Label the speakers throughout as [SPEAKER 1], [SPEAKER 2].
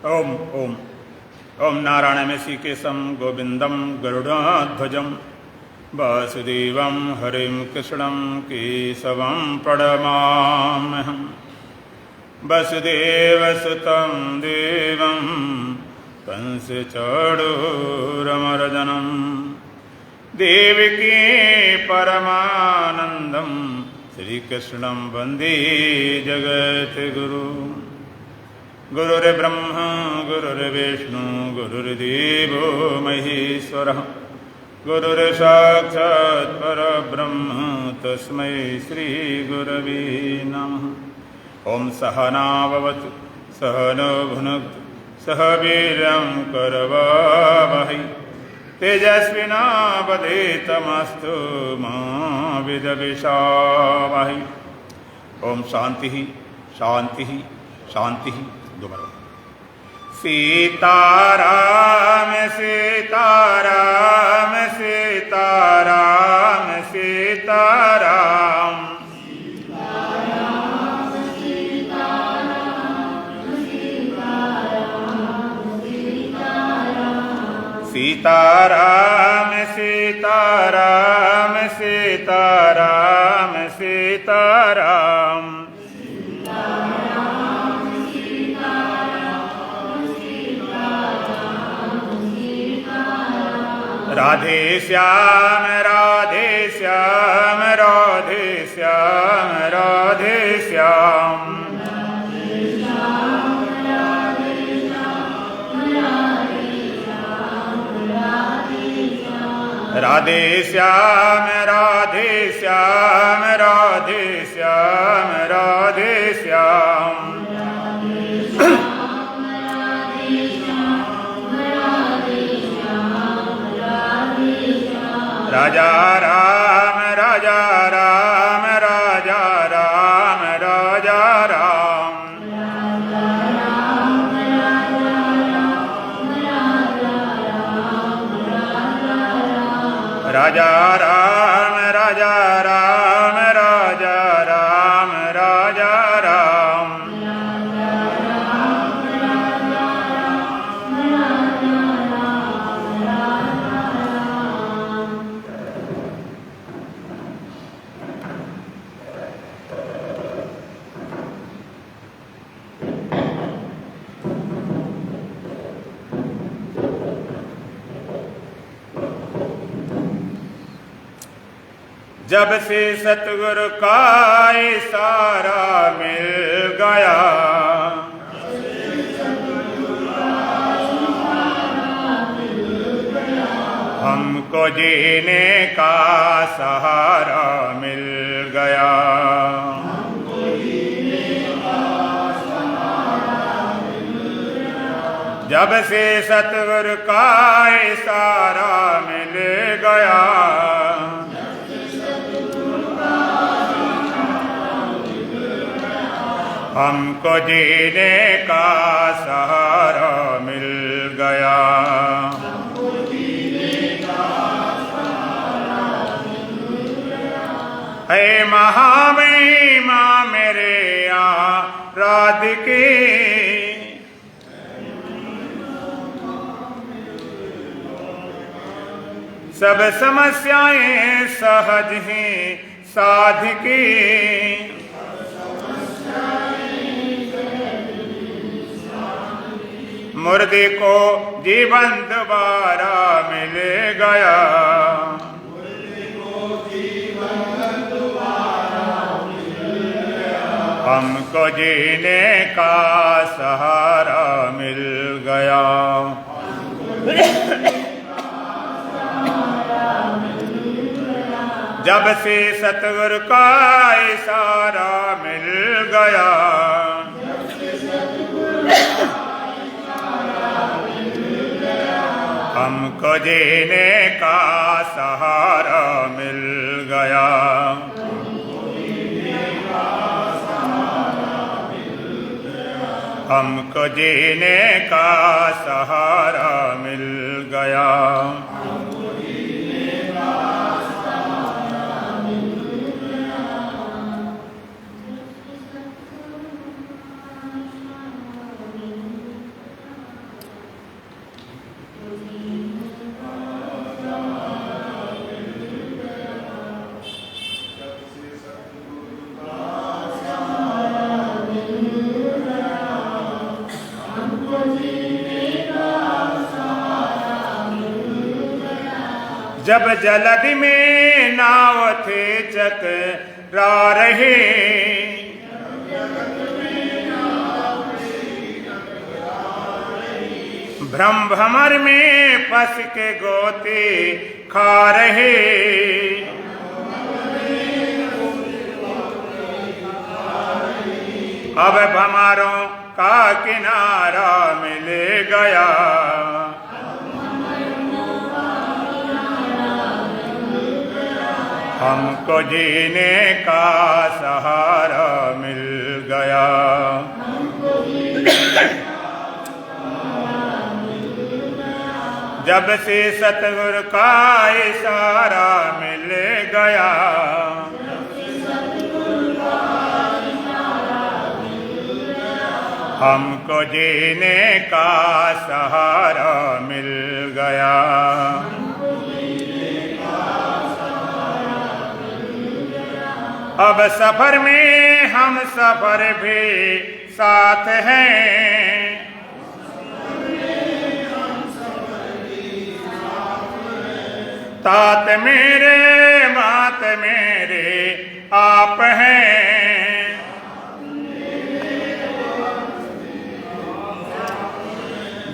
[SPEAKER 1] ओम ओम ओम नारायणमेषिकेशं गोविंदं गरुडध्वजं वासुदेवं हरिं कृष्णं केशवं प्रणमाम्यहं। वसुदेवसुतं देवं कंसचाणूरमर्दनं देवकी परमानन्दं श्रीकृष्णं वन्दे जगद्गुरुं। गुरुर्ब्रह्मा गुरुर्विष्णु गुरुर्देवो महेश्वरः गुरुर्साक्षात् परब्रह्म तस्मै श्रीगुरवे नमः। ओम सहना भवतु सहनो भुनक्तु सह वीर्यं करवावहै तेजस्विनावधीतमस्तु मा विद्विषावहै। ओम शांति शांति शांति। दोबारा सीताराम सीताराम सीताराम सीताराम सीताराम सीताराम सीताराम सीताराम। राधे श्याम राधे श्याम राधे श्याम राधे श्याम। राधे श्याम राधे श्याम राधे श्याम राधे श्याम। राजा राम राजा राम राजा राम राजा राम। राजा राम राजा राम राजा राम राजा राम। जब से सतगुरु का इशारा मिल गया, हमको जीने का सहारा मिल गया। जब से सतगुरु का इशारा मिल गया, हमको जीने का सहारा मिल गया। हे महामहिमा मेरे आराधिके, सब समस्याएं सहज ही साधिके। मुर्दे को जीवन दोबारा मिल गया, हमको जीने का सहारा मिल गया। जब से सतगुरु का इशारा मिल गया, हमको जीने का सहारा मिल गया। हमको जीने का सहारा मिल गया। जब जलधि में नाव थे चकरा रहे, भ्रम भमर में फंस के गोते खा रहे। अब भमरों का किनारा मिल गया, हमको जीने का सहारा मिल गया। जब से सतगुरु का इशारा मिल गया, हमको जीने का सहारा मिल गया। अब सफर में हम सफर भी साथ हैं, तात मेरे मात मेरे आप हैं।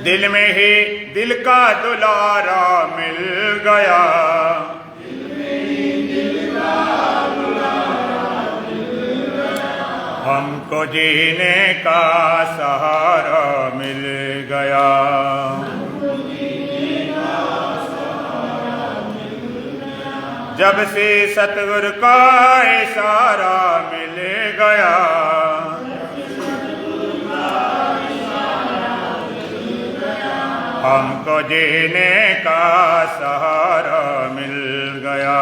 [SPEAKER 1] दिल में ही दिल का दुलारा मिल गया, हमको जीने का सहारा मिल गया। जब से सतगुरु का इशारा मिल गया, हमको जीने का सहारा मिल गया।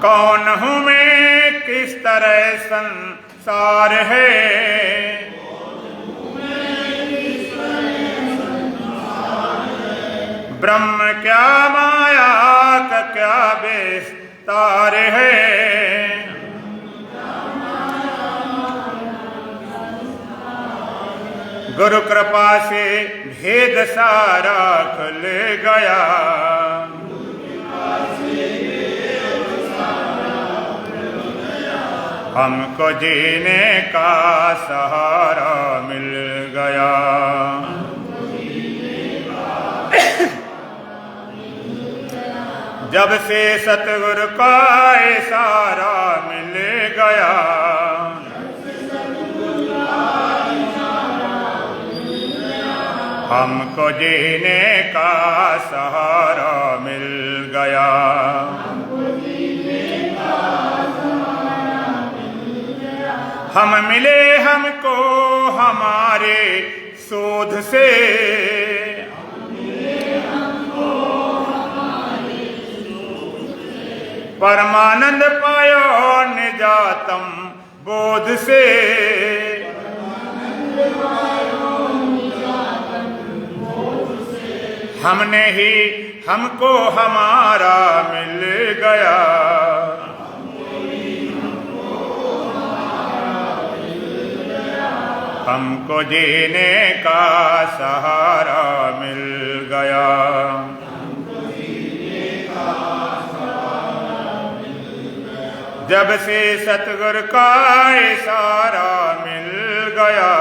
[SPEAKER 1] कौन हूँ मैं, किस तरह संसार है, ब्रह्म क्या माया का क्या विस्तार है। गुरु कृपा से भेद सारा खुल गया, हमको जीने का सहारा मिल गया। जब से सतगुरु का इशारा मिल गया, हमको जीने का सहारा मिल गया। हम मिले हमको हमारे शोध से, परमानंद पायो निजातम बोध से। हमने ही हमको हमारा मिल गया, हमको जीने का सहारा मिल गया। जब से सतगुरु का इशारा मिल गया,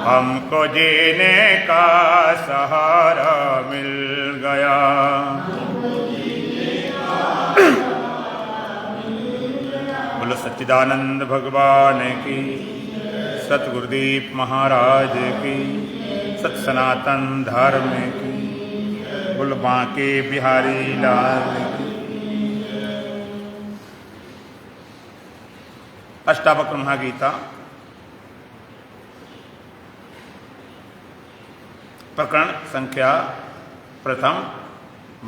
[SPEAKER 1] हमको जीने का सहारा मिल गया। बोलो सच्चिदानंद भगवान की, सतगुरुदीप महाराज की, सत सनातन धर्म की, बोलो बांके बिहारी लाल की। अष्टावक्र महागीता प्रकरण संख्या प्रथम,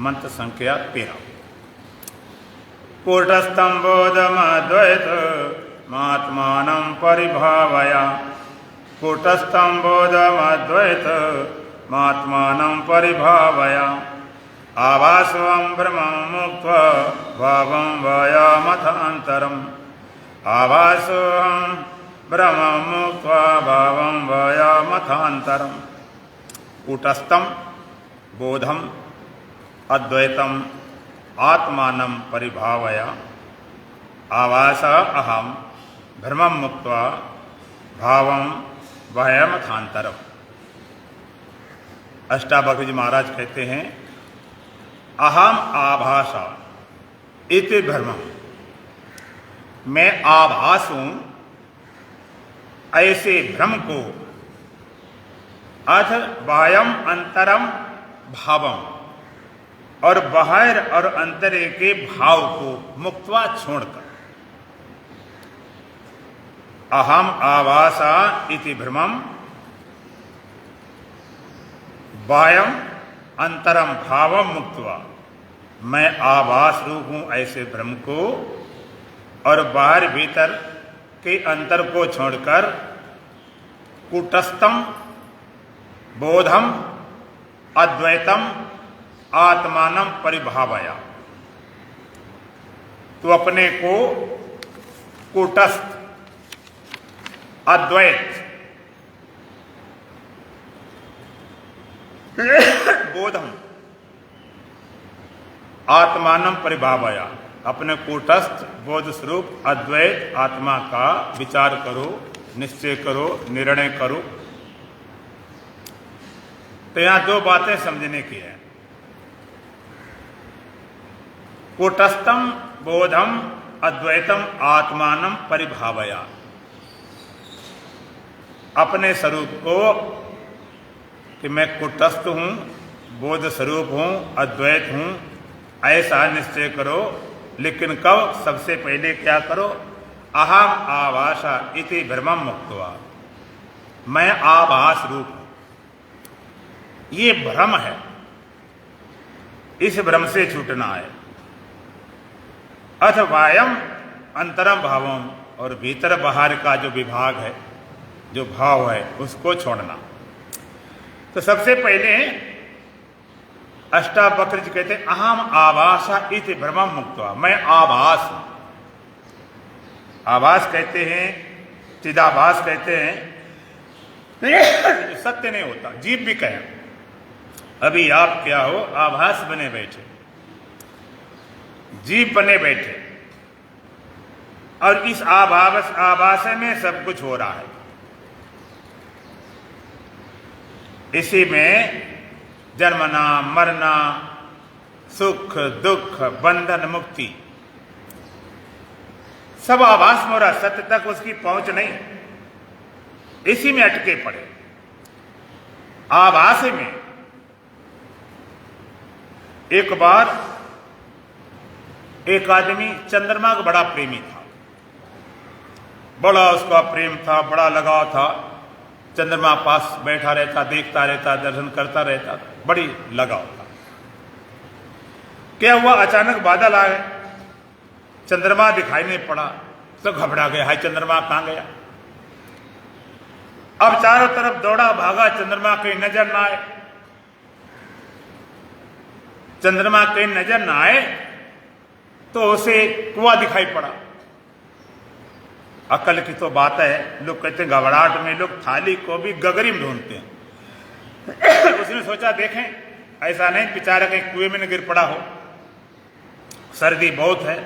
[SPEAKER 1] मंत्र संख्या 13। कूटस्थं बोधमद्वैत मात्मानं परिभावया, कूटस्थं बोधमद्वैत मात्मानं परिभावया, आभासवं ब्रह्मं मुक्त्वा भावं वयामथ अन्तरम्, आभासोऽहं ब्रह्मं मुक्त्वा भावं भयमथान्तरम्। कूटस्थं बोधम अद्वैतम आत्मानं परिभावय आभास अहम भ्रमं मुक्त्वा भावं भयमथान्तरम्। अष्टावक्र जी महाराज कहते हैं अहम आभासा इति भ्रमम्, मैं आभास हूं ऐसे भ्रम को, अथ बाह्यम अंतरम भावम, और बाहर और अंतरे के भाव को मुक्त्वा छोड़कर। अहम आभासा इति भ्रमम् बाह्यम अंतरम भावम मुक्त्वा, मैं आभास रूप हूं ऐसे भ्रम को और बाहर भीतर के अंतर को छोड़कर कूटस्थम बोधम अद्वैतम आत्मानं परिभावया, तो अपने को कूटस्थ अद्वैत बोधम आत्मानं परिभावया, अपने कूटस्थ बोध स्वरूप अद्वैत आत्मा का विचार करो, निश्चय करो, निर्णय करो। तो यहां दो बातें समझने की है। कूटस्थम बोधम अद्वैतम आत्मानं परिभावया, अपने स्वरूप को कि मैं कूटस्थ हूं, बोध स्वरूप हूं, अद्वैत हूं, ऐसा निश्चय करो। लेकिन कब? सबसे पहले क्या करो? अहम आभासा इति भ्रमं मुक्त्वा, मैं आभास रूप हूं। ये भ्रम है, इस भ्रम से छूटना है। अथ बाह्यम अंतरम भावम, और भीतर बाहर का जो विभाग है, जो भाव है, उसको छोड़ना। तो सबसे पहले अष्टावक्र जी कहते हैं अहम आभासा इति भ्रमं मुक्त्वा, मैं आभास हूं। आभास कहते हैं, चिदाभास कहते हैं, सत्य नहीं होता। जीव भी कहे अभी आप क्या हो? आभास बने बैठे, जीव बने बैठे, और इस आभास में सब कुछ हो रहा है। इसी में जन्मना मरना, सुख दुख, बंधन मुक्ति, सब आभास में हो रहा, सत्य तक उसकी पहुंच नहीं, इसी में अटके पड़े। आभास में एक बार एक आदमी चंद्रमा का बड़ा प्रेमी था, बड़ा उसका प्रेम था, बड़ा लगाव था। चंद्रमा पास बैठा रहता, देखता रहता, दर्शन करता रहता, बड़ी लगाव था। क्या हुआ? अचानक बादल आ गए, चंद्रमा दिखाई नहीं पड़ा, तो घबरा गया, हाय चंद्रमा कहां गया। अब चारों तरफ दौड़ा भागा, चंद्रमा कहीं नजर ना आए। चंद्रमा कहीं नजर ना आए तो उसे कुआं दिखाई पड़ा। अकल की तो बात है, लोग कहते हैं घबराहट में लोग थाली को भी गगरी में ढूंढते हैं। उसने सोचा देखें, ऐसा नहीं बेचारा कहीं कुएं में न गिर पड़ा हो, सर्दी बहुत है,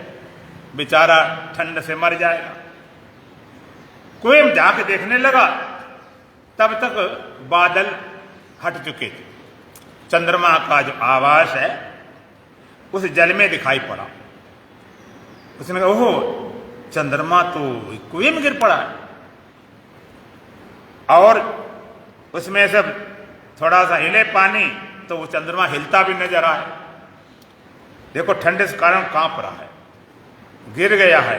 [SPEAKER 1] बेचारा ठंड से मर जाएगा। कुएं में जाके देखने लगा, तब तक बादल हट चुके थे। चंद्रमा का जो आभास है उस जल में दिखाई पड़ा। उसने कहा ओहो, चंद्रमा तो कुएं में गिर पड़ा है। और उसमें से थोड़ा सा हिले पानी तो वो चंद्रमा हिलता भी नजर आए। देखो ठंडे के कारण कांप रहा है, गिर गया है,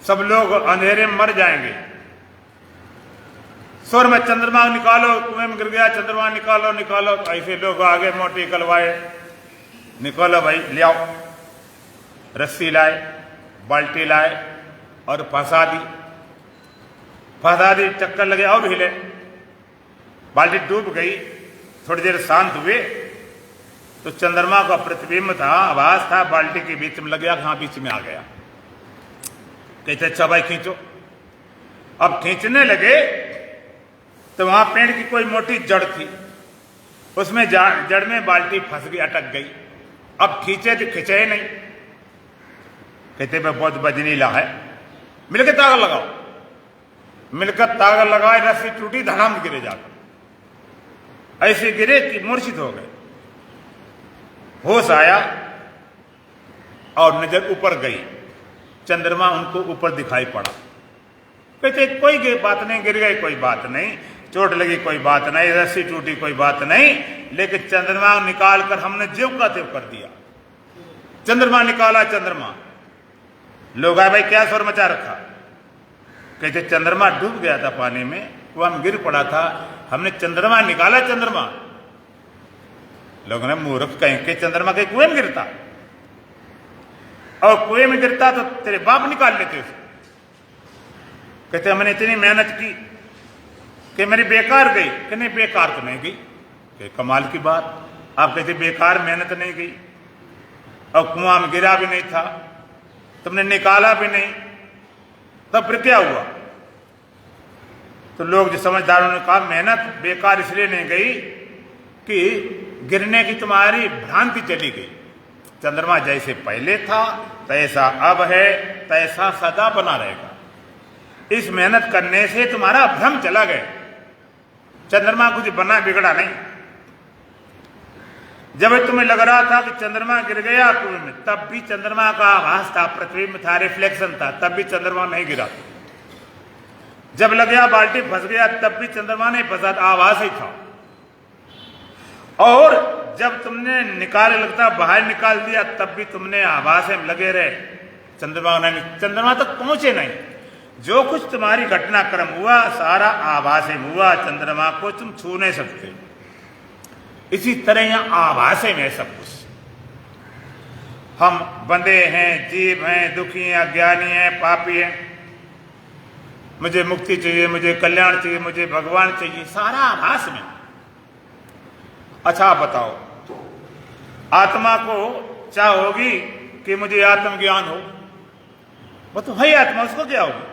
[SPEAKER 1] सब लोग अंधेरे में मर जाएंगे। स्वर में चंद्रमा निकालो, कुएं में गिर गया, चंद्रमा निकालो निकालो। तो ऐसे लोग आगे मोटी कलवाए, निकालो भाई, ले आओ। रस्सी लाए, बाल्टी लाए और फंसा दी, चक्कर लगे और हिले, बाल्टी डूब गई। थोड़ी देर शांत हुए तो चंद्रमा का प्रतिबिंब था, आवाज था, बाल्टी के बीच में लग गया, कहां बीच में आ गया। कहते अच्छा भाई खींचो। अब खींचने लगे तो वहां पेड़ की कोई मोटी जड़ थी, उसमें जड़ में बाल्टी फंस गई, अटक गई। अब खींचे तो खींचे नहीं। कहते भाई बहुत बजनीला है, मिलकर तागा लगाओ। मिलकर तागा लगाए, रस्सी टूटी, धड़ाम गिरे जाकर। ऐसे गिरे कि मूर्छित हो गए। होश आया और नजर ऊपर गई, चंद्रमा उनको ऊपर दिखाई पड़ा। कहते कोई बात नहीं, गिर गए कोई बात नहीं, चोट लगी कोई बात नहीं, रस्सी टूटी कोई बात नहीं, लेकिन चंद्रमा निकाल कर हमने ज्यों का त्यों कर दिया। चंद्रमा निकाला, चंद्रमा। लोग आए भाई क्या शोर मचा रखा। कहते चंद्रमा डूब गया था पानी में, वो हम गिर पड़ा था, हमने चंद्रमा निकाला। चंद्रमा, लोगों ने मूर्ख कहें कि चंद्रमा के कुएं में गिरता, और कुएं में गिरता तो तेरे बाप निकाल लेते उसे। कहते हमने इतनी मेहनत की कि मेरी बेकार गई। कि नहीं, बेकार तो नहीं गई। कि कमाल की बात, आप कहते बेकार मेहनत नहीं गई, और कुआं में गिरा भी नहीं था, तुमने निकाला भी नहीं, तब फिर क्या हुआ। तो लोग जो समझदारों ने कहा मेहनत बेकार इसलिए नहीं गई कि गिरने की तुम्हारी भ्रांति चली गई। चंद्रमा जैसे पहले था तैसा अब है, तैसा सदा बना रहेगा। इस मेहनत करने से तुम्हारा भ्रम चला गया। चंद्रमा कुछ बना बिगड़ा नहीं। जब तुम्हें लग रहा था कि चंद्रमा गिर गया कुएं में, तब भी चंद्रमा का आभास था, पृथ्वी में था, रिफ्लेक्शन था, तब भी चंद्रमा नहीं गिरा। जब लग गया बाल्टी फंस गया, तब भी चंद्रमा नहीं फंसा, आभास ही था। और जब तुमने निकाले लगता बाहर निकाल दिया, तब भी तुमने आभास में लगे रहे, चंद्रमा नहीं, चंद्रमा तक पहुंचे नहीं। जो कुछ तुम्हारी घटनाक्रम हुआ सारा आभास में हुआ, चंद्रमा को तुम छू नहीं सकते। इसी तरह यहां आभास में है सब कुछ। हम बंधे हैं, जीव हैं, दुखी हैं, अज्ञानी हैं, पापी हैं, मुझे मुक्ति चाहिए, मुझे कल्याण चाहिए, मुझे भगवान चाहिए, सारा आभास में। अच्छा आप बताओ, आत्मा को चाह होगी कि मुझे आत्मज्ञान हो, वो तो है आत्मा, उसको क्या होगी।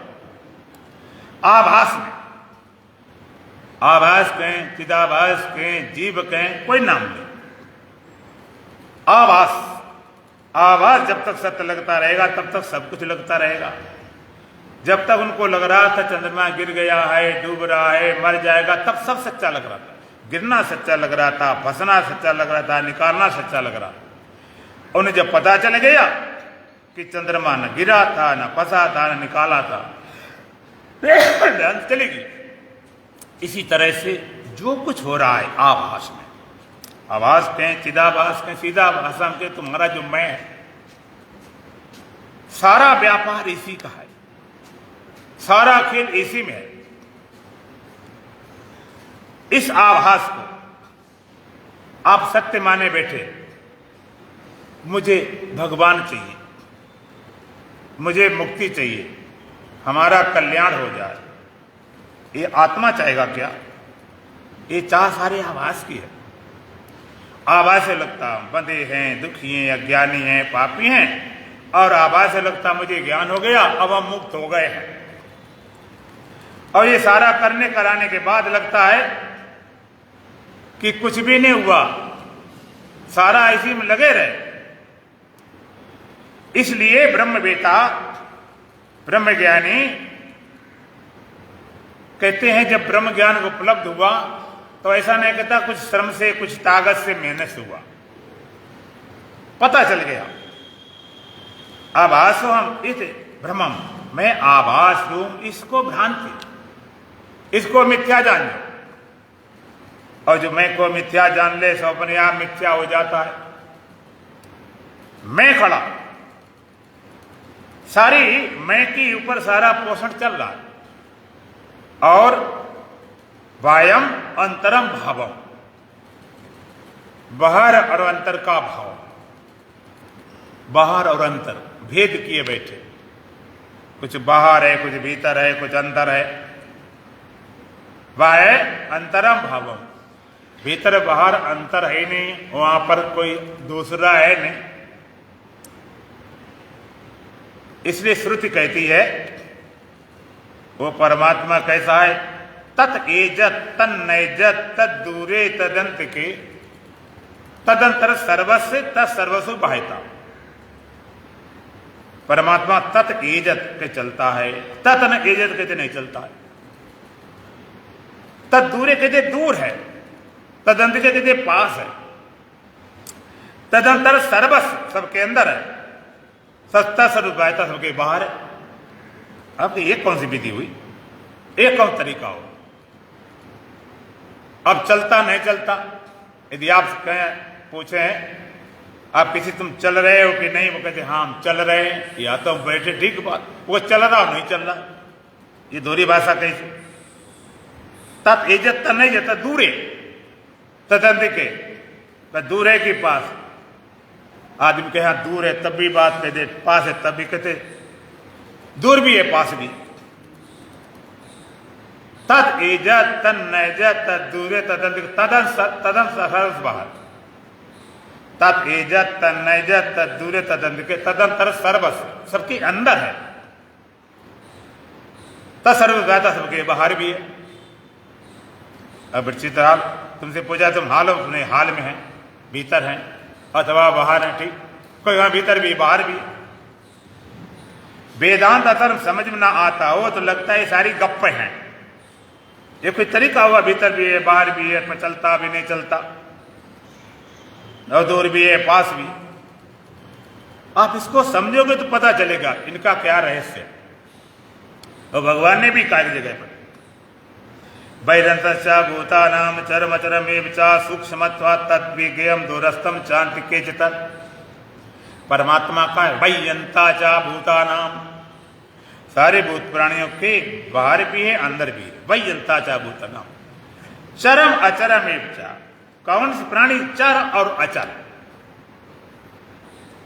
[SPEAKER 1] आभास में, आभास कहें, चिदाभास कहें, जीव कहें, कोई नाम नहीं, आभास। आभास जब तक सत्य लगता रहेगा तब तक सब कुछ लगता रहेगा। जब तक उनको लग रहा था चंद्रमा गिर गया है, डूब रहा है, मर जाएगा, तब सब सच्चा लग रहा था। गिरना सच्चा लग रहा था, फंसना सच्चा लग रहा था, निकालना सच्चा लग रहा था। उन्हें जब पता चल गया कि चंद्रमा न गिरा था, न फंसा था, न निकाला था, ध्यान चलेगी। इसी तरह से जो कुछ हो रहा है आभास में, आभास कहें, चिदाभास कहें, सीधा भाषा में तुम्हारा जो मैं है, सारा व्यापार इसी का है, सारा खेल इसी में है। इस आभास को आप सत्य माने बैठे, मुझे भगवान चाहिए, मुझे मुक्ति चाहिए, हमारा कल्याण हो जाए, ये आत्मा चाहेगा क्या। ये चाह सारे आभास की है। आभास से लगता बंधे हैं, दुखी हैं, अज्ञानी हैं, पापी हैं, और आभास से लगता मुझे ज्ञान हो गया, अब हम मुक्त हो गए हैं। और ये सारा करने कराने के बाद लगता है कि कुछ भी नहीं हुआ, सारा इसी में लगे रहे। इसलिए ब्रह्मवेता, ब्रह्मज्ञानी कहते हैं जब ब्रह्म ज्ञान को उपलब्ध हुआ तो ऐसा नहीं कहता कुछ श्रम से, कुछ ताकत से, मेहनत से हुआ, पता चल गया। आभास हम इस भ्रमम, मैं आभास हूं, इसको भ्रांति, इसको मिथ्या जान लो। और जो मैं को मिथ्या जान ले सो अपने आप मिथ्या हो जाता है। मैं खड़ा, सारी मैं के ऊपर सारा पोषण चल रहा है। और वायम अंतरम भावम, बाहर और अंतर का भाव, बाहर और अंतर भेद किए बैठे, कुछ बाहर है, कुछ भीतर है, कुछ अंदर है। वह है अंतरम भावम, भीतर बाहर अंतर है नहीं, वहां पर कोई दूसरा है नहीं। इसलिए श्रुति कहती है वो परमात्मा कैसा है, तत् एजत तन्नैजत तद दूरे तदंत के तदंतर सर्वस्व तत्सर्वस्व बाह्यता। परमात्मा तत् एजत के चलता है, तत् न एजत कहते नहीं चलता है। तद दूरे कहते दूर है, तदंत के कहते पास है, तदंतर सर्वस्व सबके अंदर है, सत्ता सर्वबाह्यता सबके बाहर है। अब एक कौन सी विधि हुई, एक कौन तरीका हो। अब चलता नहीं चलता, यदि आप कहें पूछें आप किसी तुम चल रहे हो कि नहीं, वो कहते हाँ हम चल रहे हैं, या तो हम बैठे, ठीक बात, वो चल रहा और नहीं चल रहा, ये दोहरी भाषा कैसे। तत् इज्जत तो नहीं जाता दूरे तदंत के दूर है कि पास। आदमी के यहाँ दूर है तब भी बात कहते, पास है तब भी कहते, दूर भी है पास भी। तद इज्जत तन नैजत तद दूरे तदंत तदन सरस बाहर। तद इज्जत तन नैजत तद दूरे तदंत के तदंतर सर्वस सबके अंदर है, तत्सर्वव्याता सबके बाहर भी है। अब चित्राल तुमसे पूछा तुम हाल अपने हाल में है, भीतर हैं अथवा बाहर हैं, ठीक, कोई वहां भीतर भी बाहर भी। वेदांत अथर्व समझ में ना आता हो तो लगता है सारी गप्पे हैं, ये कोई तरीका हुआ, भीतर भी है बाहर भी है, पर चलता भी नहीं चलता, और दूर भी है पास भी। आप इसको समझोगे तो पता चलेगा इनका क्या रहस्य है। और भगवान ने भी कहा जगह पर वैरंतश्चा भूतानाम चरमचरमेव चा सूक्ष्मत्वात् तद्विज्ञेयं दूरस्थम चान्तिके च तत्। परमात्मा का है वैयंता चा भूतानाम, सारे भूत प्राणियों के बाहर भी है अंदर भी है। वैयंता चा भूतानाम चरम अचरमेव चा, कौन से प्राणी चर और अचर।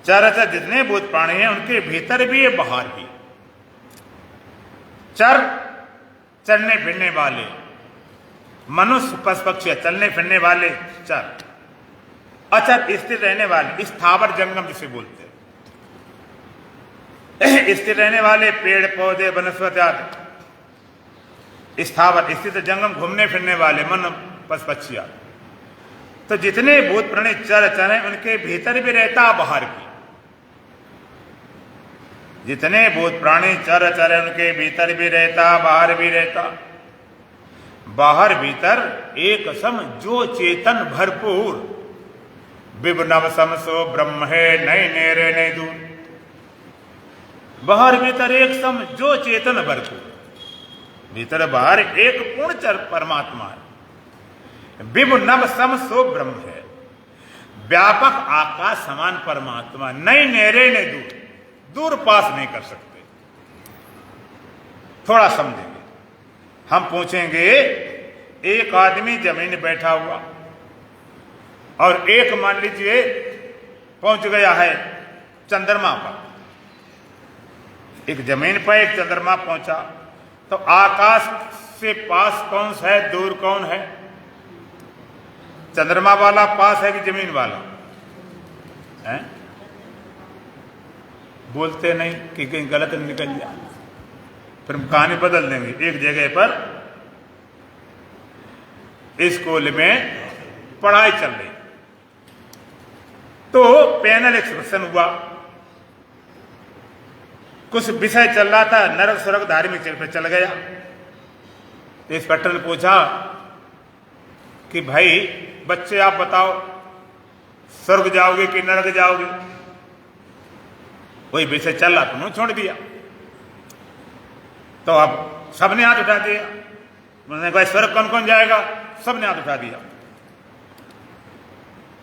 [SPEAKER 1] चर अचर जितने भूत प्राणी हैं उनके भीतर भी है बाहर भी। चर चलने फिरने वाले, मनुष्य पशु पक्षी चलने फिरने वाले चर, अचर स्थिर रहने वाले, स्थावर जंगम जिसे बोलते हैं, स्थिर रहने वाले पेड़ पौधे वनस्पति आदि, स्थावर स्थित जंगम घूमने फिरने वाले मन पशु पक्षी आदि। तो जितने भूत प्राणी चर चर हैं उनके भीतर भी रहता बाहर भी। जितने भूत प्राणी चर चर हैं उनके भीतर भी रहता बाहर भी रहता। बाहर भीतर एक सम जो चेतन भरपूर, विभनव सम सो ब्रह्म है नहीं नेरे नहीं दूर। बाहर भीतर एक सम जो चेतन भरपूर, भीतर बाहर एक पूर्ण चर परमात्मा है। विभनव सम सो ब्रह्म है, व्यापक आकाश समान परमात्मा, नहीं नेरे नहीं दूर, दूर पास नहीं कर सकते। थोड़ा समझेंगे हम। पूछेंगे एक आदमी जमीन बैठा हुआ और एक मान लीजिए पहुंच गया है चंद्रमा पर, एक जमीन पर एक चंद्रमा पहुंचा, तो आकाश से पास कौन सा है, दूर कौन है? चंद्रमा वाला पास है कि जमीन वाला है? बोलते नहीं कि कहीं गलत निकल जाए, फिर हम कहानी बदल देंगे। एक जगह पर स्कूल में पढ़ाई चल रही, तो पैनल एक्सप्रेशन हुआ, कुछ विषय चल रहा था, नरक स्वर्ग धार्मिक पे चल गया। तो इंस्पेक्टर ने पूछा कि भाई बच्चे आप बताओ स्वर्ग जाओगे कि नरक जाओगे? वही विषय चल रहा, तुमने छोड़ दिया। तो अब सबने हाथ उठा दिया, उन्होंने कहा स्वर्ग कौन कौन जाएगा? सबने हाथ उठा दिया,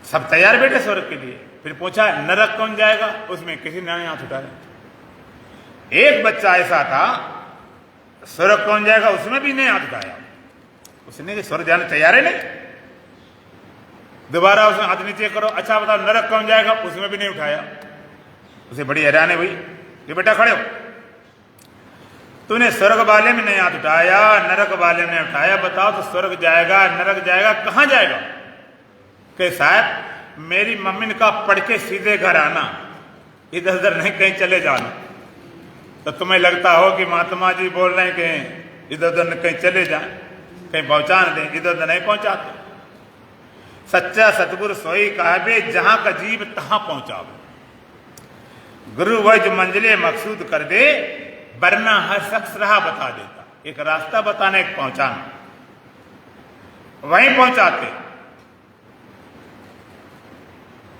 [SPEAKER 1] सब तैयार बैठे स्वर्ग के लिए। फिर पूछा नरक कौन जाएगा? उसमें किसी ने हाथ उठाया। एक बच्चा ऐसा था, स्वर्ग कौन जाएगा उसमें भी नहीं हाथ उठाया, उसने स्वर्ग जाने तैयार है नहीं। दोबारा उसने हाथ नीचे करो, अच्छा बताओ नरक कौन जाएगा? उसमें भी नहीं उठाया। उसे बड़ी हैरानी हुई कि बेटा खड़े हो, तूने स्वर्ग वाले में नहीं हाथ उठाया, नरक वाले में उठाया, बताओ तो स्वर्ग जाएगा नरक जाएगा कहां जाएगा? कि साहब मेरी मम्मी ने कहा पढ़ के सीधे घर आना, इधर उधर नहीं कहीं चले जाना। तो तुम्हें लगता हो कि महात्मा जी बोल रहे हैं कि इधर उधर कहीं चले जाएं, कहीं पहुंचा न दें, इधर उधर नहीं पहुंचाते। सच्चा सतगुरु सोई कहबे जहां का जीव तहां पहुंचावे। गुरु वह जो मंजिले मकसूद कर दे, वरना हर शख्स राह बता देता। एक रास्ता बताने एक पहुंचाना, वहीं पहुंचाते।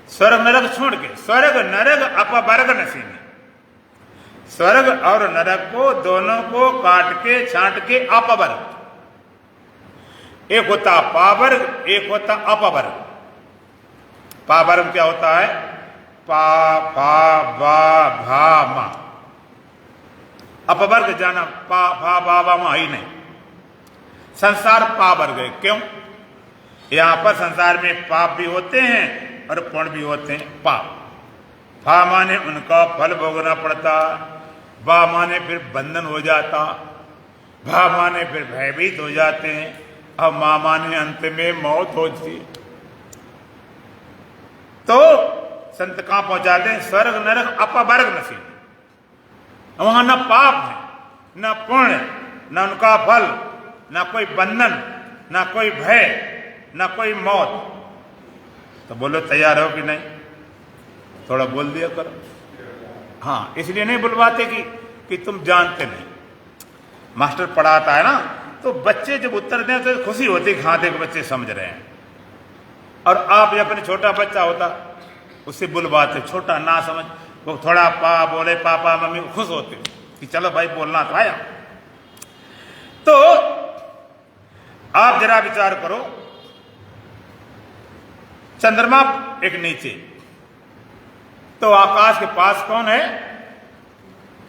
[SPEAKER 1] स्वर्ग नरक छोड़ के, स्वर्ग नरक अपवर्ग नसीब, स्वर्ग और नरक को दोनों को काट के छांट के अपवर्ग, एक होता पावर्ग, एक होता अपवर्ग। पावर्ग क्या होता है? पा पा बा भा मा। अपवर्ग जाना पा भा बा बा मा ही नहीं। संसार पावर्ग है। क्यों? यहां पर संसार में पाप भी होते हैं और पुण्य भी होते हैं। पाप भा माने उनका फल भोगना पड़ता, बा माने फिर बंधन हो जाता, भा माने फिर भयभीत हो जाते हैं, अब मां माने अंत में मौत होती। तो संत कहां पहुंचाते हैं? स्वर्ग नरक अपवर्ग नसीब। वहां न पाप है, न पुण्य, न उनका फल, न कोई बंधन, न कोई भय, न कोई मौत। तो बोलो तैयार हो कि नहीं? थोड़ा बोल दिया करो। हाँ, इसलिए नहीं बुलवाते कि तुम जानते नहीं। मास्टर पढ़ाता है ना, तो बच्चे जब उत्तर दें तो खुशी होती कि हाँ देखो बच्चे समझ रहे हैं। और आप या अपने छोटा बच्चा होता, उससे बुलवाते, छोटा ना समझ, वो थोड़ा पा बोले पापा मम्मी, खुश होते कि चलो भाई बोलना तो आया। तो आप जरा विचार करो, चंद्रमा एक नीचे, तो आकाश के पास कौन है?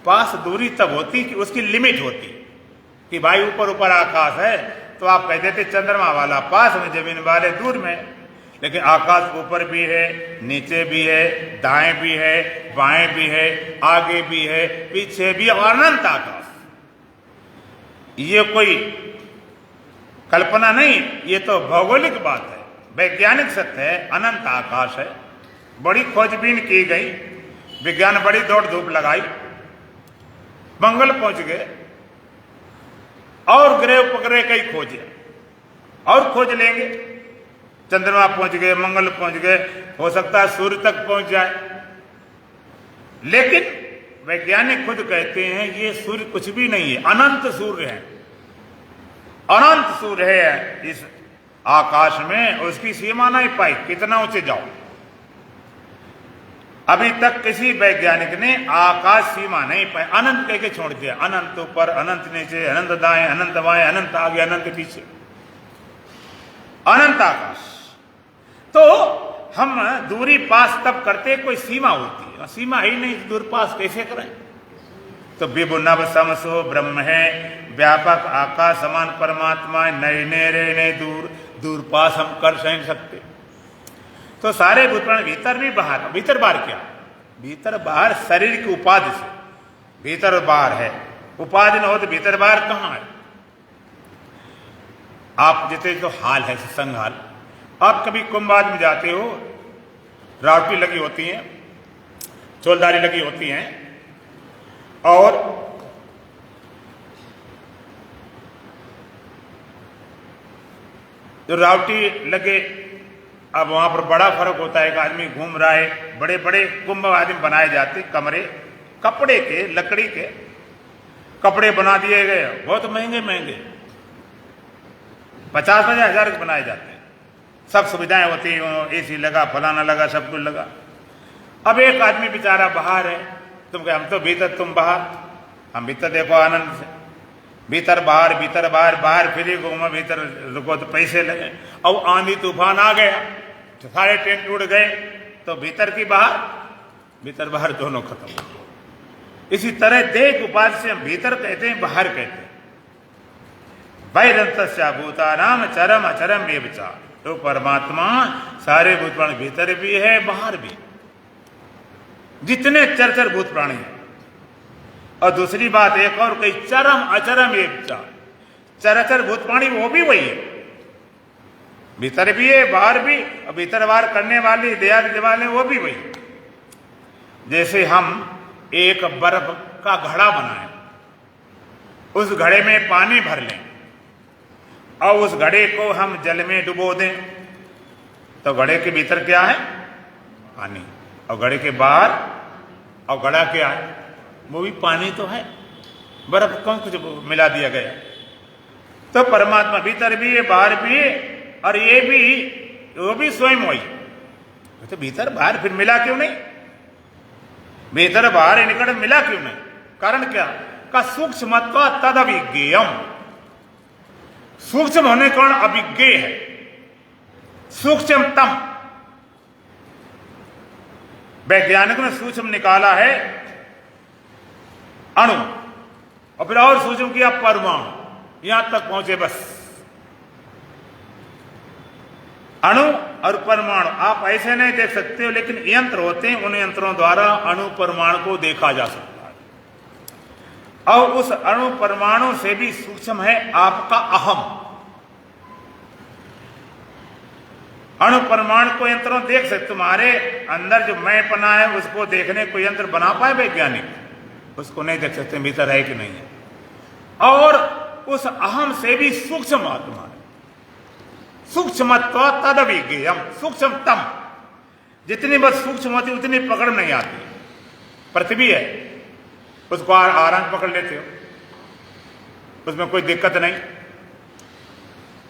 [SPEAKER 1] पास दूरी तब होती कि उसकी लिमिट होती कि भाई ऊपर ऊपर आकाश है, तो आप कह देते चंद्रमा वाला पास में, जमीन वाले दूर में। लेकिन आकाश ऊपर भी है, नीचे भी है, दाएं भी है, बाएं भी है, आगे भी है, पीछे भी, और अनंत आकाश। ये कोई कल्पना नहीं, ये तो भौगोलिक बात है, वैज्ञानिक सत्य है। अनंत आकाश है। बड़ी खोजबीन की गई, विज्ञान बड़ी दौड़ धूप लगाई, मंगल पहुंच गए और ग्रह उपग्रह कई खोजे और खोज लेंगे। चंद्रमा पहुंच गए, मंगल पहुंच गए, हो सकता है सूर्य तक पहुंच जाए। लेकिन वैज्ञानिक खुद कहते हैं ये सूर्य कुछ भी नहीं है, अनंत सूर्य है, अनंत सूर्य है इस आकाश में, उसकी सीमा नहीं पाई। कितना ऊंचे जाओ, अभी तक किसी वैज्ञानिक ने आकाश सीमा नहीं पाई, अनंत कह के छोड़ दिया। अनंत ऊपर, अनंत नीचे, अनंत दाएं, अनंत बाएं, अनंत आगे, अनंत पीछे, अनंत आकाश। तो हम दूरी पास तब करते कोई सीमा होती है, सीमा ही नहीं, दूर पास कैसे करें? तो विभु नभ समसो ब्रह्म है, व्यापक आकाश समान परमात्मा, नए नेरे ने दूर, दूर पास हम कर नहीं सकते। तो सारे भूतप्राण भीतर भी बाहर, भीतर बाहर क्या? भीतर बाहर शरीर की उपाधि से भीतर बाहर है। उपाधि न हो तो भीतर बाहर कहां है? आप जैसे तो हाल है सत्संग हाल, आप कभी कुंभाद में जाते हो, रावटी लगी होती है, चोलदारी लगी होती हैं, और जो रावटी लगे, अब वहां पर बड़ा फर्क होता है। एक आदमी घूम रहा है, बड़े बड़े कुंभ आदमी बनाए जाते, कमरे कपड़े के, लकड़ी के कपड़े बना दिए गए, बहुत महंगे महंगे, 50,000 हजार के बनाए जाते हैं। सब सुविधाएं होती हैं, एसी लगा, फलाना लगा, सब कुछ लगा। अब एक आदमी बेचारा बाहर है, तुम कहे हम तो भीतर, तुम बाहर। हम भीतर देखो आनंद से, भीतर बाहर, भीतर बाहर, बाहर फिर घूमो, भीतर रुको तो पैसे लगे। अब आंधी तूफान आ गया, तो सारे टेंट उड़ गए, तो भीतर की बाहर, भीतर बाहर दोनों खत्म। इसी तरह देह उपाधि से हम भीतर कहते हैं, बाहर कहते हैं। वैरंतस्या भूतानाम चरम अचरम एव च। तो परमात्मा सारे भूत प्राणी भीतर भी है, बाहर भी, जितने चरचर भूत प्राणी हैं। और दूसरी बात एक और कही, चरम अचरम एव च। चरचर भूत प्राणी वो भी वही है, भीतर भी है, बाहर भी, और भीतर बाहर करने वाली दया वाले वो भी वही। जैसे हम एक बर्फ का घड़ा बनाएं, उस घड़े में पानी भर लें और उस घड़े को हम जल में डुबो दें, तो घड़े के भीतर क्या है? पानी। और घड़े के बाहर, और घड़ा क्या है? वो भी पानी तो है, बर्फ कम कुछ मिला दिया गया। तो परमात्मा भीतर भी है, बाहर भी है, और ये भी, वो भी स्वयं वही। तो भीतर बाहर फिर मिला क्यों नहीं? भीतर बाहर निकट मिला क्यों नहीं? कारण क्या? का सूक्ष्मत्व तद अभिज्ञेयम। सूक्ष्म होने कौन अभिज्ञेय है, सूक्ष्मतम। वैज्ञानिकों ने सूक्ष्म निकाला है अणु, और फिर और सूक्ष्म किया परमाणु, यहां तक पहुंचे बस। अणु और परमाणु आप ऐसे नहीं देख सकते हो, लेकिन यंत्र होते हैं, उन यंत्रों द्वारा अणु परमाणु को देखा जा सकता है। और उस अणु परमाणु से भी सूक्ष्म है आपका अहम। अणु परमाणु को यंत्रों देख सकते, तुम्हारे अंदर जो मैं पना है उसको देखने को यंत्र बना पाए वैज्ञानिक? उसको नहीं देख सकते भीतर है कि नहीं है। और उस अहम से भी सूक्ष्म आत्मा है, सूक्ष्मत्व तदविज्ञेयम, सूक्ष्मतम। जितनी बस सूक्ष्म होती उतनी पकड़ नहीं आती। पृथ्वी है, उसको आराम पकड़ लेते हो, उसमें कोई दिक्कत नहीं।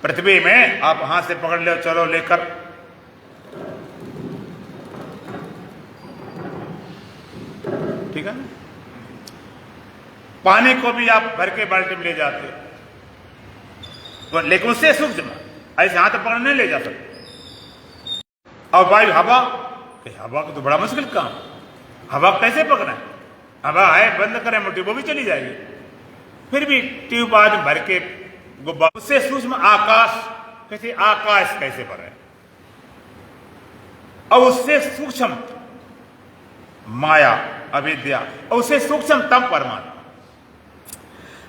[SPEAKER 1] पृथ्वी में आप हाथ से पकड़ लो, चलो लेकर, ठीक है ना? पानी को भी आप भर के बाल्टी में ले जाते हो, लेकिन उससे सूक्ष्म, ऐसे हाथ पकड़ नहीं ले जा सकते। और वायु, हवा, हवा को तो बड़ा मुश्किल काम, हवा कैसे पकड़ना है? हवा है, बंद करें मुट्ठी, वो भी चली जाएगी। फिर भी ट्यूब आज भर के गुब्बारे, उससे सूक्ष्म आकाश, कैसे आकाश कैसे भर है? और उससे सूक्ष्म माया, अविद्या, और उससे सूक्ष्म तम परमात्मा।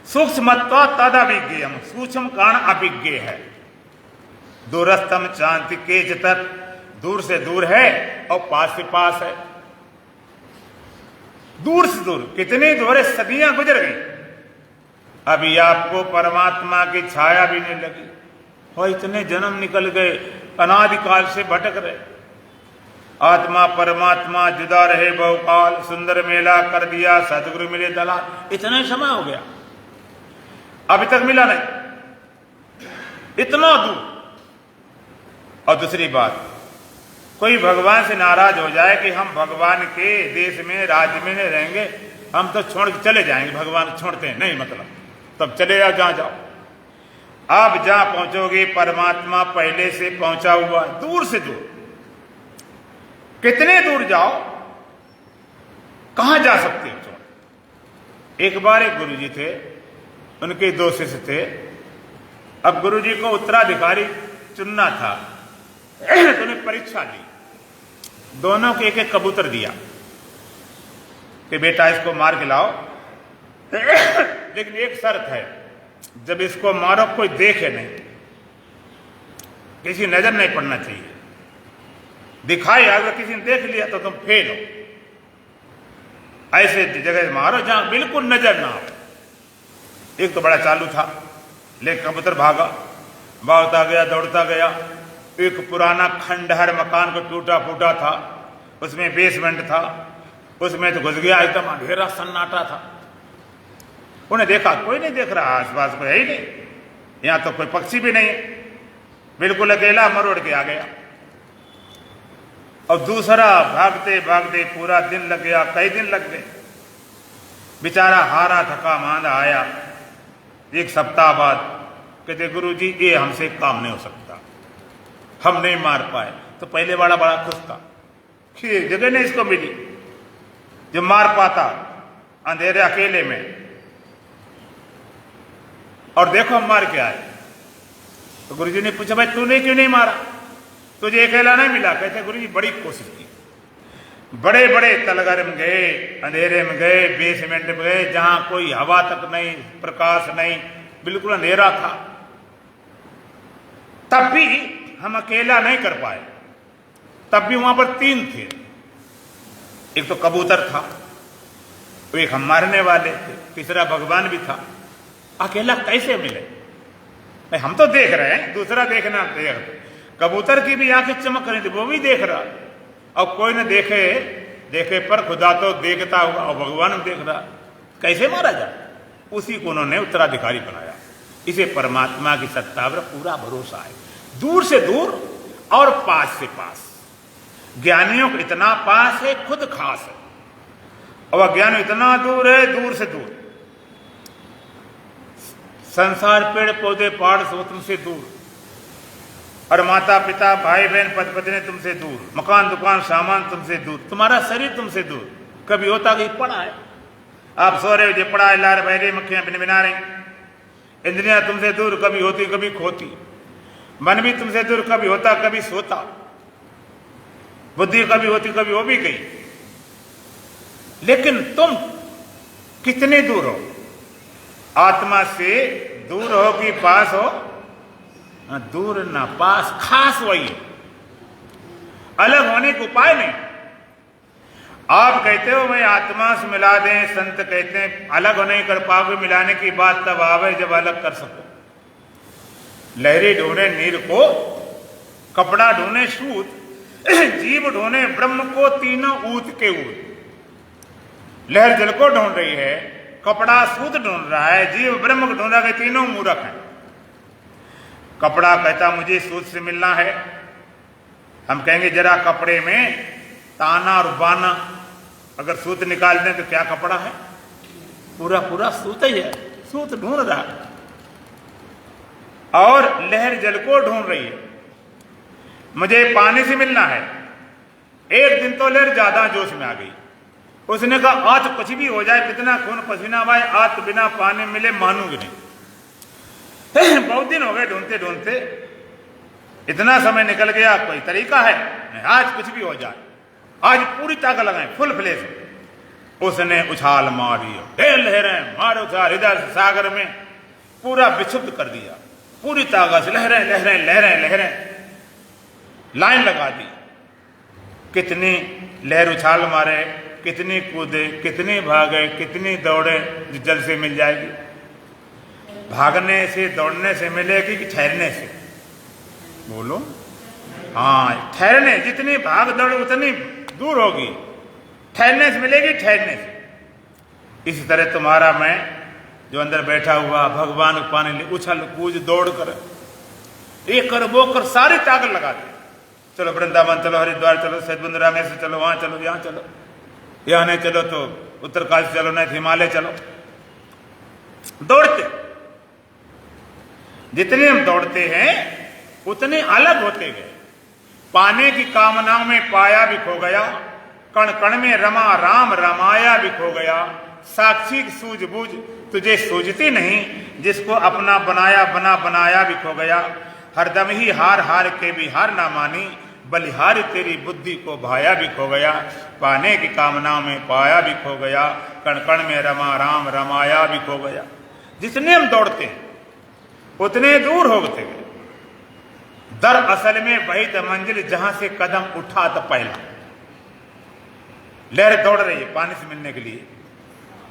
[SPEAKER 1] सूक्ष्मत्व तद अभिज्ञेयम, सूक्ष्म कारण अभिज्ञेय है। दूरस्थम चांति के तक, दूर से दूर है और पास से पास है। दूर से दूर, कितनी दूर है, सदियां गुजर गई, अभी आपको परमात्मा की छाया भी नहीं लगी। और इतने जन्म निकल गए, अनादिकाल से भटक रहे। आत्मा परमात्मा जुदा रहे बहुकाल, सुंदर मेला कर दिया सतगुरु मिले दलाल। इतना समय हो गया, अभी तक मिला नहीं, इतना दूर। और दूसरी बात, कोई भगवान से नाराज हो जाए कि हम भगवान के देश में, राज्य में नहीं रहेंगे, हम तो छोड़ के चले जाएंगे, भगवान छोड़ते हैं नहीं, मतलब तब चले जाओ जहां जाओ। आप जहां पहुंचोगे परमात्मा पहले से पहुंचा हुआ, दूर से दूर। कितने दूर जाओ, कहां जा सकते हो? एक बार एक गुरुजी थे, उनके दो शिष्य थे। अब गुरुजी को उत्तराधिकारी चुनना था, तो उन्हें परीक्षा दी, दोनों को एक एक कबूतर दिया कि बेटा इसको मार के लाओ, लेकिन एक शर्त है, जब इसको मारो कोई देखे नहीं, किसी नजर नहीं पड़ना चाहिए। दिखाई अगर किसी ने देख लिया तो तुम फेल हो। ऐसे जगह मारो जहां बिल्कुल नजर ना आए। एक तो बड़ा चालू था, लेकिन कबूतर भागता गया, दौड़ता गया। एक पुराना खंडहर मकान को टूटा फूटा था, उसमें बेसमेंट था, उसमें तो घुस गया, एकदम अंधेरा सन्नाटा था। उन्हें देखा, कोई नहीं देख रहा, आसपास कोई है ही नहीं, यहां तो कोई पक्षी भी नहीं, बिल्कुल अकेला, मरोड़ के आ गया। और दूसरा भागते भागते पूरा दिन लग गया, कई दिन लग गए। बेचारा हारा थका मांदा आया एक सप्ताह बाद, कहते गुरुजी ये हमसे काम नहीं हो सकता, हम नहीं मार पाए। तो पहले वाला बड़ा खुश था कि जगह नहीं इसको मिली जो मार पाता अंधेरे अकेले में, और देखो हम मार के आए। तो गुरुजी ने पूछा भाई तूने क्यों नहीं मारा, तुझे अकेला नहीं मिला? कहते गुरुजी बड़ी कोशिश की, बड़े बड़े तलगर में गए, अंधेरे में गए, बेसमेंट में गए, जहां कोई हवा तक नहीं, प्रकाश नहीं, बिल्कुल अंधेरा था, तब भी हम अकेला नहीं कर पाए। तब भी वहां पर तीन थे, एक तो कबूतर था, एक हम मारने वाले थे, तीसरा भगवान भी था, अकेला कैसे मिले? भाई हम तो देख रहे हैं, दूसरा देखना देख, कबूतर की भी आंखें चमक रही थी, वो भी देख रहा, और कोई न देखे देखे पर खुदा तो देखता होगा, और भगवान भी देख रहा, कैसे मारा जाए? उसी को उन्होंने उत्तराधिकारी बनाया। इसे परमात्मा की सत्ता पर पूरा भरोसा है, दूर से दूर और पास से पास। ज्ञानियों को इतना पास है, खुद खास है, और अज्ञानी इतना दूर है, दूर से दूर। संसार, पेड़ पौधे, पहाड़ से तुमसे दूर, और माता पिता, भाई बहन, पति पत्नी तुमसे दूर, मकान दुकान सामान तुमसे दूर, तुम्हारा शरीर तुमसे दूर। कभी होता कि पड़ा है, आप सो रहे हो, जो पड़ा है, लार बह रही, मक्खियां बिना रही, इंद्रियां तुमसे दूर, कभी होती कभी खोती, मन भी तुमसे दूर, कभी होता कभी सोता, बुद्धि कभी होती कभी वो भी गई। लेकिन तुम कितने दूर हो? आत्मा से दूर हो कि पास हो? दूर ना पास, खास वही है, अलग होने का उपाय नहीं। आप कहते हो मैं आत्मा से मिला दें, संत कहते हैं अलग नहीं कर पाओगे, मिलाने की बात तब आवे जब अलग कर सको। लहरी ढूंढे नीर को, कपड़ा ढूंढे सूत, जीव ढूंढे ब्रह्म को, तीनों ऊत के ऊत। लहर जल को ढूंढ रही है, कपड़ा सूत ढूंढ रहा है, जीव ब्रह्म को ढूंढ रहा है, तीनों मूर्ख हैं। कपड़ा कहता मुझे सूत से मिलना है, हम कहेंगे जरा कपड़े में ताना और बाना, अगर सूत निकाल दें तो क्या कपड़ा है? पूरा पूरा सूत ही है, सूत ढूंढ रहा है। और लहर जल को ढूंढ रही है, मुझे पानी से मिलना है। एक दिन तो लहर ज्यादा जोश में आ गई, उसने कहा आज कुछ भी हो जाए, कितना खून पसीना भाई, आज तो बिना पानी मिले मानूंगी नहीं। बहुत दिन हो गए ढूंढते ढूंढते, इतना समय निकल गया, कोई तरीका है नहीं, आज कुछ भी हो जाए, आज पूरी ताकत लगाएं, फुल फ्लेश। उसने उछाल मारी, ढेर लहरें मारो, हृदय सागर में पूरा विक्षुब्ध कर दिया, पूरी ताकत से लहरें लहरें लहरें लहरें लाइन लगा दी। कितनी लहर उछाल मारे, कितनी कूदे, कितनी भागे, कितनी दौड़े, जल से मिल जाएगी। भागने से दौड़ने से मिलेगी कि ठहरने से? बोलो। हाँ, ठहरने, जितनी भाग दौड़ उतनी दूर होगी, ठहरने से मिलेगी, ठहरने से। इसी तरह तुम्हारा मैं जो अंदर बैठा हुआ भगवान को पाने लिए उछल कूद दौड़ कर, ये कर वो कर, सारी ताकत लगा दे। चलो वृंदावन चलो, हरिद्वार चलो, सैदबुंद रामेश्वर चलो, वहां चलो, यहाँ चलो, यहाँ नहीं चलो तो उत्तरकाशी चलो, नहीं हिमालय चलो, दौड़ते। जितने हम दौड़ते हैं उतने अलग होते गए। पाने की कामनाओं में पाया भी खो गया, कण कण में रमा राम रमाया भी खो गया। साक्षी सूझबूझ तुझे सूझती नहीं, जिसको अपना बनाया बना बनाया भी खो गया। हरदम ही हार हार के भी हार ना मानी, बलिहारी तेरी बुद्धि को भाया भी खो गया। पाने की कामनाओं में पाया भी खो गया, कण कण में रमा राम रमाया भी खो गया। जितने हम दौड़ते हैं उतने दूर होते गए। दर असल में वही तो मंजिल जहां से कदम उठा तो पहला। लहर दौड़ रही है पानी से मिलने के लिए,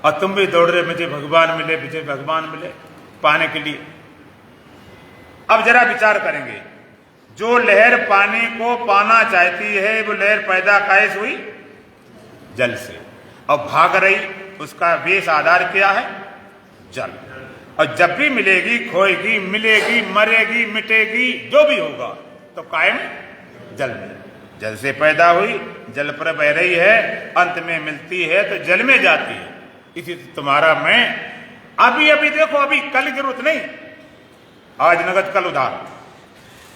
[SPEAKER 1] और तुम भी दौड़ रहे, मुझे भगवान मिले, मुझे भगवान मिले पाने के लिए। अब जरा विचार करेंगे, जो लहर पानी को पाना चाहती है वो लहर पैदा कैसे हुई? जल से। और भाग रही, उसका बेस आधार क्या है? जल। और जब भी मिलेगी, खोएगी, मिलेगी, मरेगी, मिटेगी, जो भी होगा तो कायम जल में। जल से पैदा हुई, जल पर बह रही है, अंत में मिलती है तो जल में जाती है। इसी तुम्हारा मैं अभी अभी देखो, अभी कल की जरूरत नहीं, आज नगद कल उधार।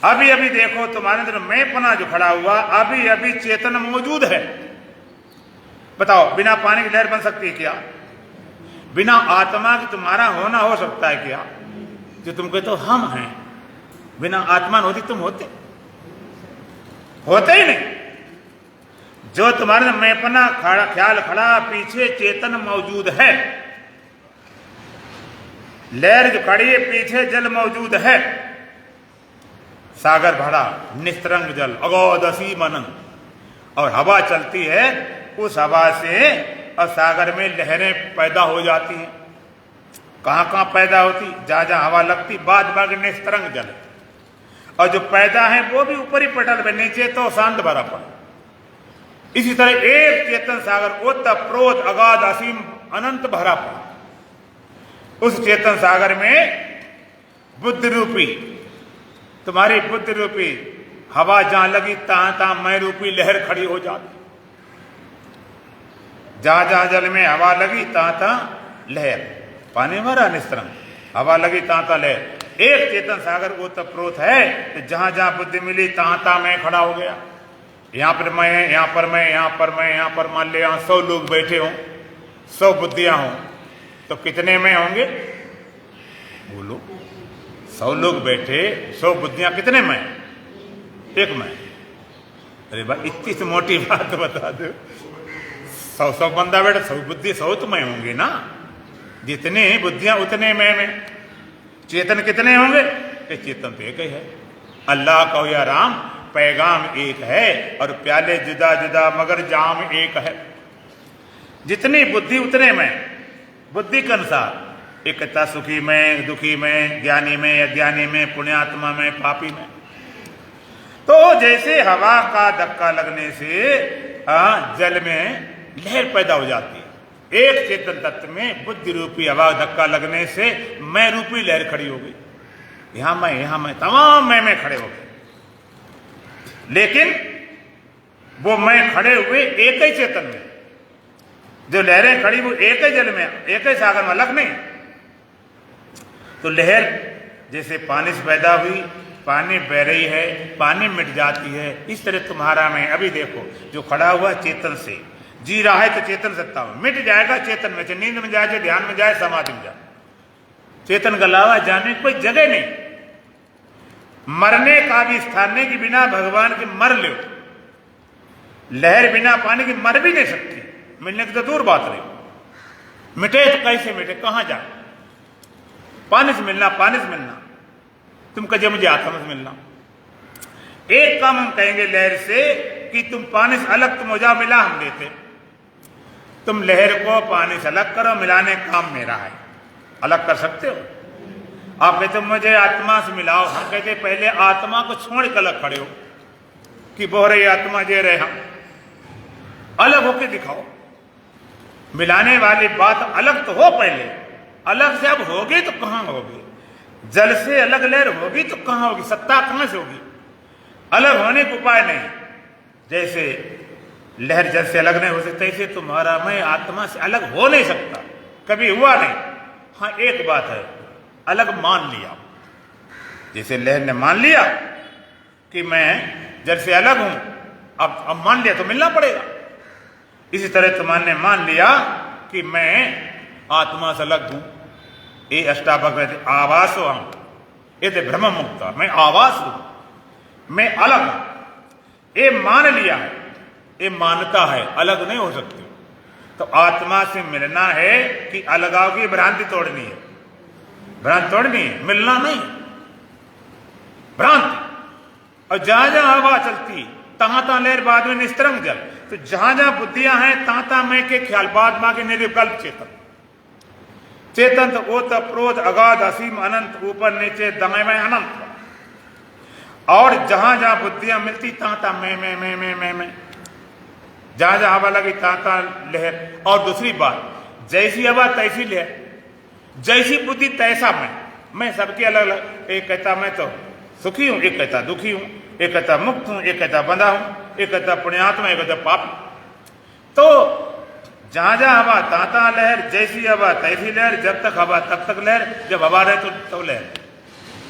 [SPEAKER 1] अभी अभी देखो तुम्हारे अंदर मैं पना जो खड़ा हुआ, अभी अभी चेतन मौजूद है। बताओ, बिना पानी की लहर बन सकती है क्या? बिना आत्मा की तुम्हारा होना हो सकता है क्या? जो तुम कहते हो हम हैं, बिना आत्मा होती तुम होते ही नहीं। जो तुम्हारे मैं पना ख्याल खड़ा, पीछे चेतन मौजूद है। लहर जो खड़ी है, पीछे जल मौजूद है। सागर भरा निस्तरंग जल, अगोद असीम अनंत, और हवा चलती है, उस हवा से और सागर में लहरें पैदा हो जाती हैं। कहाँ कहाँ पैदा होती? जहाँ जहाँ हवा लगती, बाद बाग निस्तरंग जल, और जो पैदा है वो भी ऊपरी पटल पे, नीचे तो शांत भरा पड़ा। इसी तरह एक चेतन सागर ओत प्रोत अगाध असीम अनंत भरा पड़ा। उस चेतन सागर में बुद्ध रूपी, तुम्हारी बुद्ध रूपी हवा जहां लगी तहां तहां मैं रूपी लहर खड़ी हो जाती। जहां जहां जल में हवा लगी तहां तहां लहर, पानी भरा निस्तरंग, हवा लगी तहां तहां लहर। एक चेतन सागर ओतप्रोत है, तो जहां जहां बुद्धि मिली तहां तहां मैं खड़ा हो गया। यहां पर मैं, यहां पर मैं, यहां पर मैं, यहां पर मान ले यहां 100 लोग बैठे हों, 100 बुद्धियां हों, तो कितने में होंगे? बोलो। 100 लोग बैठे, 100 बुद्धियां, कितने में? एक में। अरे भाई इतनी सी मोटी बात बता दो। 100 बंदा बैठे, 100 बुद्धि, 100 तो मैं होंगे ना। जितने बुद्धियां उतने में। चेतन कितने होंगे? कि चेतन तो एक ही है। अल्लाह कहो या राम, पैगाम एक है और प्याले जुदा जुदा मगर जाम एक है। जितनी बुद्धि उतने में, बुद्धि के अनुसार एक कहता सुखी में, दुखी में, ज्ञानी में, अज्ञानी में, पुण्यात्मा में, पापी में। तो जैसे हवा का धक्का लगने से जल में लहर पैदा हो जाती है, एक चेतन तत्व में बुद्धि रूपी हवा धक्का लगने से मैं रूपी लहर खड़ी हो गई। यहां मैं, तमाम मैं खड़े हो गए। लेकिन वो मैं खड़े हुए एक ही चेतन में, जो लहरें खड़ी वो एक ही जल में, एक ही सागर में, अलग नहीं। तो लहर जैसे पानी से पैदा हुई, पानी बह रही है, पानी मिट जाती है, इस तरह तुम्हारा मैं अभी देखो जो खड़ा हुआ चेतन से जी रहा है, तो चेतन सत्ता में मिट जाएगा। चेतन में चाहे नींद में जाए, चाहे ध्यान में जाए, समाधि में जाए, चेतन के अलावा जाने की कोई जगह नहीं। मरने का भी स्थान नहीं कि बिना भगवान के मर लो। लहर बिना पानी की मर भी नहीं सकती, मिलने की तो दूर बात रही। मिटे तो कैसे मिटे, कहां जाए? पानी से मिलना, पानी से मिलना, तुम कहे मुझे आत्मा से मिलना। एक काम हम कहेंगे लहर से कि तुम पानी से अलग, तुम हो जाओ, मिला हम देते। तुम लहर को पानी से अलग करो, मिलाने काम मेरा है। अलग कर सकते हो? आप कहते मुझे आत्मा से मिलाओ, हम कहते पहले आत्मा को छोड़ कर अलग खड़े हो कि बोह रही आत्मा जे रहे, हम अलग होके दिखाओ। मिलाने वाली बात अलग तो हो पहले, अलग से अब होगी तो कहां होगी? जल से अलग लहर होगी तो कहां होगी? सत्ता कहां से होगी? अलग होने का उपाय नहीं। जैसे लहर जल से अलग नहीं हो सकती, तैसे तुम्हारा मैं आत्मा से अलग हो नहीं सकता, कभी हुआ नहीं। हाँ एक बात है, अलग मान लिया। जैसे लहर ने मान लिया कि मैं जल से अलग हूं, अब मान लिया तो मिलना पड़ेगा। इसी तरह तुम्हारे मान लिया कि मैं आत्मा से अलग हूं। ये अष्टावक्र आवास हो, हम ये थे ब्रह्म मुक्ता, मैं आवास हूं, मैं अलग हूं। ये मान लिया है, ये मानता है, अलग नहीं हो सकती। तो आत्मा से मिलना है कि अलगाव की भ्रांति तोड़नी है? भ्रांति तोड़नी है, मिलना नहीं, भ्रांति। और जहां जहां हवा चलती तहां तहां लहर, बाद में निस्तरंग जल। तो जहां जहां बुद्धियां हैं तहां तहां मैं के ख्याल, बाद मां के निर्विकल्प चेतन। चेतन तो ओत प्रोत अगाध असीम अनंत, ऊपर नीचे दाएं बाएं अनंत। और जहां जहां बुद्धियां मिलती तहां तहां मैं। जहां जहां हवा लगी तहां तहां लहर। और दूसरी बात, जैसी हवा तैसी लहर, जैसी बुद्धि तैसा मैं सबके अलग अलग। एक कहता मैं तो सुखी हूं, एक कहता दुखी हूं, एक कहता मुक्त हूं, एक कहता बंधा हूं, एक कहता पुण्यात्मा, एक कहता पापी। तो जहां जहां हवा तहां तहां लहर, जैसी हवा तैसी लहर, जब तक हवा तब तक लहर, जब हवा रहे तो लहर।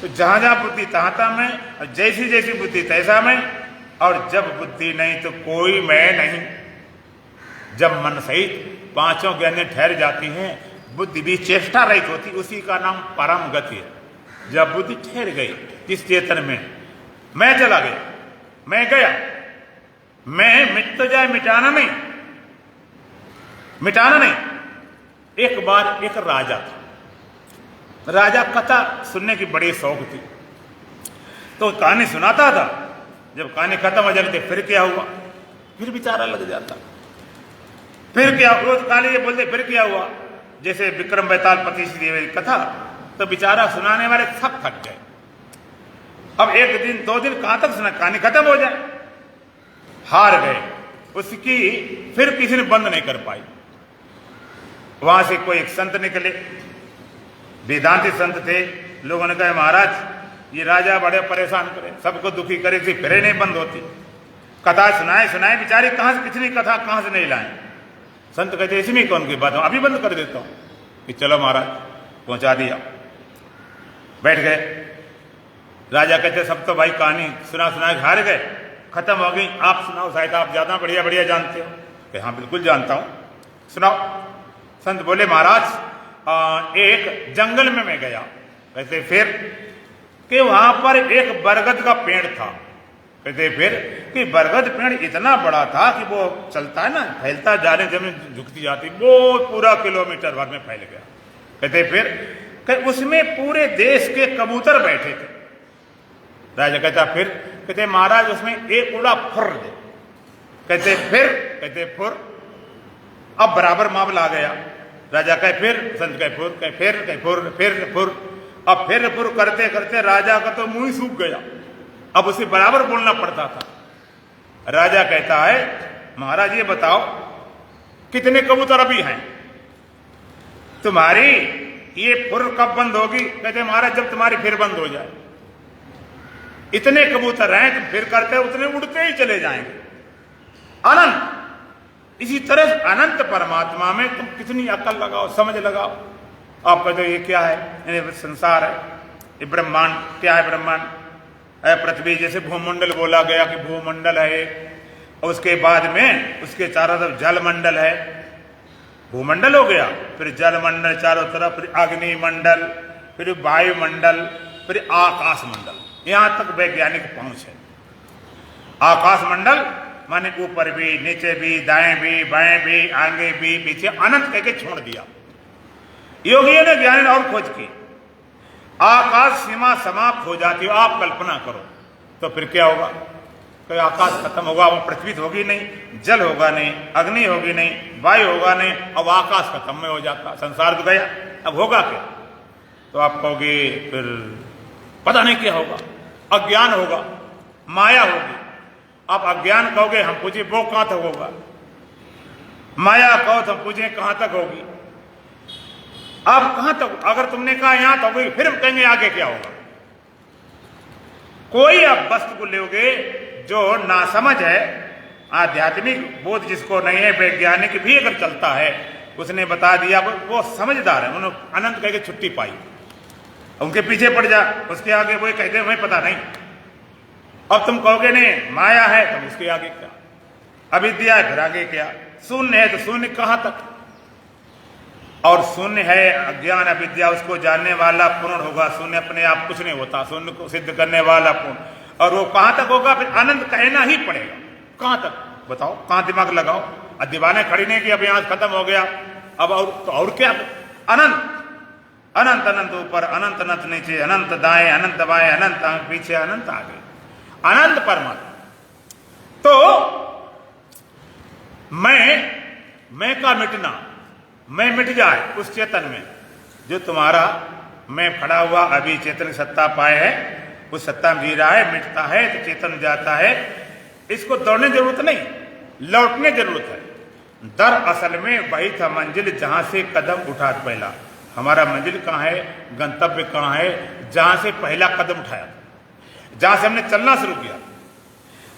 [SPEAKER 1] तो जहां जहां बुद्धि तहां तहां मैं, और जैसी जैसी बुद्धि तैसा मैं। और जब बुद्धि नहीं तो कोई मैं नहीं। जब मन सहित पांचों ज्ञानें ठहर जाती हैं, बुद्धि भी चेष्टा रहित होती, उसी का नाम परम गति है। जब बुद्धि ठहर गई जिस चेतन में, मैं चला गया, मैं गया, मैं मिट तो जाए, मिटाना नहीं, मिटाना नहीं। एक बार एक राजा था, राजा कथा सुनने की बड़ी शौक थी, तो कहानी सुनाता था। जब कहानी खत्म हो जाती फिर क्या हुआ, फिर बेचारा लग जाता। फिर क्या रोज काले ये बोलते फिर क्या हुआ, जैसे विक्रम बेताल पति श्री कथा, तो बेचारा सुनाने वाले सब थक गए। अब एक दिन 2 दिन कहां तक सुना, कहानी खत्म हो जाए, हार गए। उसकी फिर किसी ने बंद नहीं कर पाई। वहां से कोई एक संत निकले, वेदांती संत थे। लोगों ने कहा महाराज ये राजा बड़े परेशान करे, सबको दुखी करे, फिर नहीं बंद होती, कथा सुनाए सुनाए बेचारे कहां से कितनी कथा कहां से नहीं लाए। संत कहते इसमें कौन की बात है, अभी बंद कर देता हूं। कि चलो महाराज, पहुंचा दिया, बैठ गए। राजा कहते सब तो भाई कहानी सुना सुना के हार गए, खत्म हो गई, आप सुनाओ, शायद आप ज्यादा बढ़िया बढ़िया जानते हो। कि हाँ बिल्कुल जानता हूं, सुनाओ। संत बोले महाराज एक जंगल में मैं गया। कहते फिर? कि वहां पर एक बरगद का पेड़ था। कहते फिर? कि बरगद पेड़ इतना बड़ा था कि वो चलता है ना, फैलता जाने जमीन झुकती जाती, वो पूरा किलोमीटर भर में फैल गया। कहते फिर? कि उसमें पूरे देश के कबूतर बैठे थे। राजा कहता फिर? कहते महाराज उसमें एक उड़ा फुर दे। कहते फिर? कहते फुर। अब बराबर मामला आ गया। राजा कहे फिर, संत कहे फुर, कहे फिर, कहे फुर, फिर फुर। अब फिर फुर करते करते राजा का तो मुंह ही सूख गया, अब उसे बराबर बोलना पड़ता था। राजा कहता है महाराज ये बताओ कितने कबूतर अभी हैं तुम्हारी, ये फुर कब बंद होगी? कहते महाराज जब तुम्हारी फिर बंद हो जाए। इतने कबूतर हैं, तुम फिर करते उतने उड़ते ही चले जाएंगे। अनंत, इसी तरह अनंत परमात्मा में तुम कितनी अकल लगाओ, समझ लगाओ। आप कहते ये क्या है? ये संसार है, ये ब्रह्मांड। क्या है ब्रह्मांड? पृथ्वी, जैसे भूमंडल बोला गया कि भूमंडल है, और उसके बाद में उसके चारों तरफ जलमंडल है, भूमंडल हो गया, फिर जलमंडल चारों तरफ, फिर अग्निमंडल, फिर वायुमंडल, फिर आकाश मंडल। यहां तक वैज्ञानिक पहुंच है। आकाश मंडल माने ऊपर भी, नीचे भी, दाएं भी, बाएं भी, आगे भी, पीछे, अनंत कह के छोड़ दिया। योगियों ने, ज्ञानी ने और खोज की, आकाश सीमा समाप्त हो जाती हो। आप कल्पना करो तो फिर क्या होगा? कोई आकाश खत्म होगा, वो पृथ्वी होगी नहीं, जल होगा नहीं, अग्नि होगी नहीं, वायु होगा नहीं, अब आकाश खत्म में हो जाता, संसार तो गया, अब होगा क्या? तो आप कहोगे फिर पता नहीं क्या होगा, अज्ञान होगा, माया होगी। आप अज्ञान कहोगे, हम पूछे वो कहां तक होगा? माया कहो तो हम पूछे कहां तक होगी? आप कहां तक? अगर तुमने कहा यहां तो होगी, फिर हम कहेंगे आगे क्या होगा? कोई आप वस्तु को लोगे जो नासमझ है, आध्यात्मिक बोध जिसको नहीं है, वैज्ञानिक भी अगर चलता है, उसने बता दिया, वो समझदार है, उन्होंने अनंत कह के छुट्टी पाई, उनके पीछे पड़ जा, उसके आगे वो कहते हैं हमें पता नहीं। अब तुम कहोगे नहीं माया है, तो उसके आगे क्या? अविद्या है, फिर आगे क्या? शून्य है, तो शून्य कहां तक? और शून्य है, अज्ञान अविद्या, उसको जानने वाला पूर्ण होगा। शून्य अपने आप कुछ नहीं होता, शून्य को सिद्ध करने वाला पूर्ण। और वो कहां तक होगा? फिर अनंत कहना ही पड़ेगा। कहां तक बताओ, कहां दिमाग लगाओ? अब दीवाने खड़ी नहीं कि अब यहां खत्म हो गया, अब और क्या? अनंत, अनंत अनंत ऊपर, अनंत अनंत नीचे, अनंत दाएं, अनंत बाएं, अनंत पीछे, अनंत आगे, अनंत परमात्मा। तो मैं का मिटना, मैं मिट जाए उस चेतन में, जो तुम्हारा मैं खड़ा हुआ अभी चेतन सत्ता पाए है, उस सत्ता में जी रहा है, मिटता है तो चेतन जाता है। इसको दौड़ने जरूरत नहीं, लौटने जरूरत है। दरअसल में वही था मंजिल जहां से कदम उठा पहला। हमारा मंजिल कहां है, गंतव्य कहां है? जहां से पहला कदम उठाया, जहां से हमने चलना शुरू किया।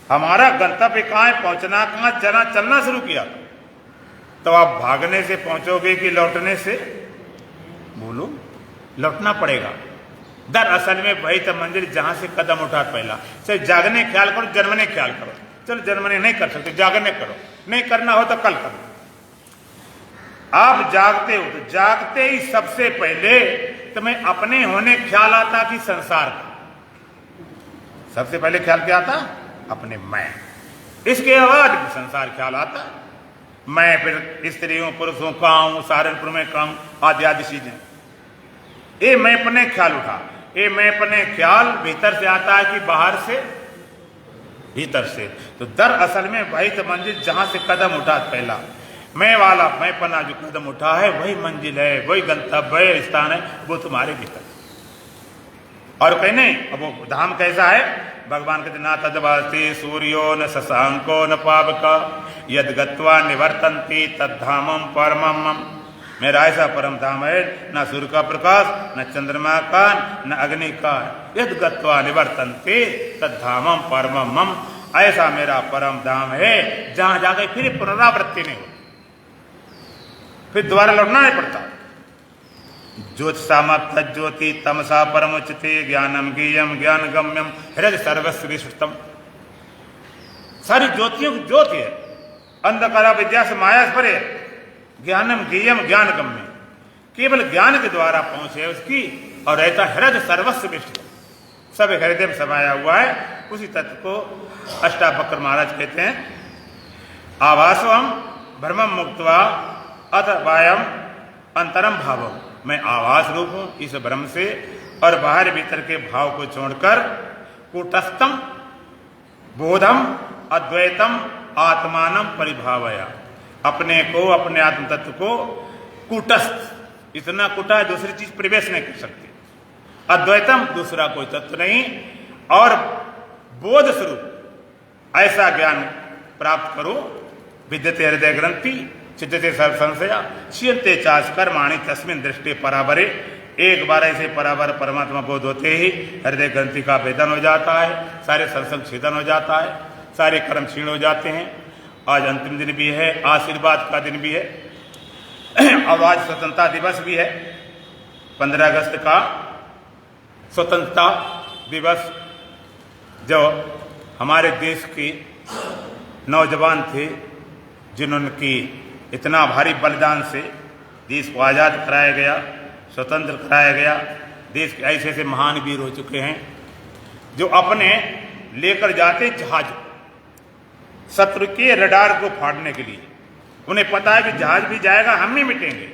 [SPEAKER 1] हमारा गंतव्य कहां है, पहुंचना कहां, चलना शुरू किया। तो आप भागने से पहुंचोगे कि लौटने से? बोलो, लौटना पड़ेगा। दरअसल में वही तो मंजिल जहां से कदम उठा पहला। चाहे जागने ख्याल करो, जन्मने ख्याल करो। चलो जन्मने नहीं कर सकते, जागने करो, नहीं करना हो तो कल करो। आप जागते हो तो जागते ही सबसे पहले तुम्हें अपने होने ख्याल आता कि संसार का? सबसे पहले ख्याल क्या आता? अपने मैं। इसके बाद संसार ख्याल आता। मैं फिर स्त्रियों पुरुषों का हूं, सहारनपुर में का हूं, आदि आदि चीजें। ये मैं अपने ख्याल उठा। ये मैं अपने ख्याल भीतर से आता है कि बाहर से? भीतर से। तो दरअसल में वही तो मंजिल जहां से कदम उठा पहला। मैं वाला मैं पना जो कदम उठा है वही मंजिल है, वही गंतव्य स्थान है, वो तुम्हारे भीतर। और कहीं नहीं, अब वो धाम कैसा है? भगवान कहते ना तदवास्ति सूर्यो न शशांको न पावक यद गत्वा निवर्तन्ति तद्धामम परमम मम। मेरा ऐसा परम धाम है, न सूर्य का प्रकाश, न चंद्रमा का, न अग्नि का। यद गत्वा निवर्तन्ति तद्धामम परमम मम। ऐसा मेरा परम धाम है जहां जाकर फिर पुनरावृत्ति नहीं होती, फिर दोबारा लौटना नहीं पड़ता। ज्योतिषामत ज्योति तमसा परमुच्यते ज्ञानम ज्ञेयम ज्ञान गम्यम हृदय सर्वस्व विश्रुतम। सारी ज्योतियों की ज्योति है, अंधकार विद्या से माया से परे। ज्ञानम ज्ञेयम ज्ञान गम्यम, केवल ज्ञान के द्वारा पहुंचे उसकी। और रहता हृदय सर्वस्व विश्रुतम, सब हृदय में समाया हुआ है। उसी तत्व को अष्टावक्र महाराज कहते हैं, आभासवम भ्रमम मुक्त्वा अथ वायम अंतरम भावम। मैं आवास रूप हूं इस भ्रम से और बाहर भीतर के भाव को छोड़कर कूटस्थम बोधम अद्वैतम आत्मानम परिभावया। अपने को, अपने आत्म तत्व को कूटस्थ, इतना कुटा दूसरी चीज प्रवेश नहीं कर सकती। अद्वैतम, दूसरा कोई तत्व नहीं। और बोध स्वरूप ऐसा ज्ञान प्राप्त करो। विद्यते हृदय ग्रंथि चित्ते सर्व संशया क्षीयते चाच कर्माणि तस्मिन दृष्टि पराबरे। एक बार ऐसे पराबर परमात्मा बोध होते ही हृदय ग्रंथि का भेदन हो जाता है, सारे संसंग छेदन हो जाता है, सारे कर्म क्षीण हो जाते हैं। आज अंतिम दिन भी है, आशीर्वाद का दिन भी है, और आज स्वतंत्रता दिवस भी है। 15 अगस्त का स्वतंत्रता दिवस, जो हमारे देश के नौजवान थे जिन्होंने की इतना भारी बलिदान से देश को आज़ाद कराया गया, स्वतंत्र कराया गया। देश के ऐसे ऐसे महान वीर हो चुके हैं जो अपने लेकर जाते जहाज शत्रु के रडार को फाड़ने के लिए। उन्हें पता है कि जहाज भी जाएगा, हम भी मिटेंगे,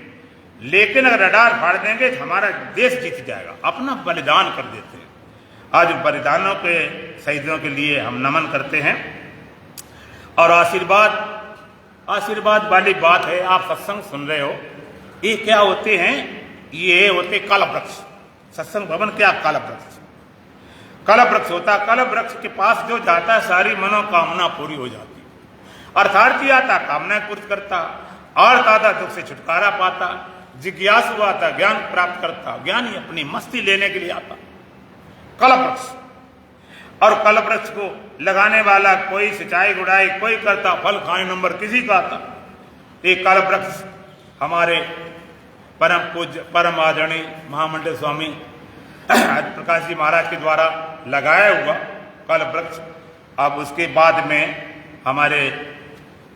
[SPEAKER 1] लेकिन अगर रडार फाड़ देंगे तो हमारा देश जीत जाएगा। अपना बलिदान कर देते हैं। आज बलिदानों के शहीदों के लिए हम नमन करते हैं। और आशीर्वाद वाली बात है, आप सत्संग सुन रहे हो, ये क्या होते हैं? ये होते कल वृक्ष। सत्संग भवन क्या? कल वृक्ष। कल वृक्ष होता, कल वृक्ष के पास जो जाता सारी मनोकामना पूरी हो जाती। अर्थार्थी आता, कामना पूरी करता, और ताता दुख से छुटकारा पाता, जिज्ञासु आता, ज्ञान प्राप्त करता, ज्ञानी अपनी मस्ती लेने के लिए आता। कल वृक्ष। और कल वृक्ष को लगाने वाला कोई सिंचाई गुड़ाई कोई करता, फल खाने नंबर किसी का आता। एक कल वृक्ष हमारे परम पूज्य परम आदरणीय महामंडल स्वामी प्रकाश जी महाराज के द्वारा लगाया हुआ कल वृक्ष। अब उसके बाद में हमारे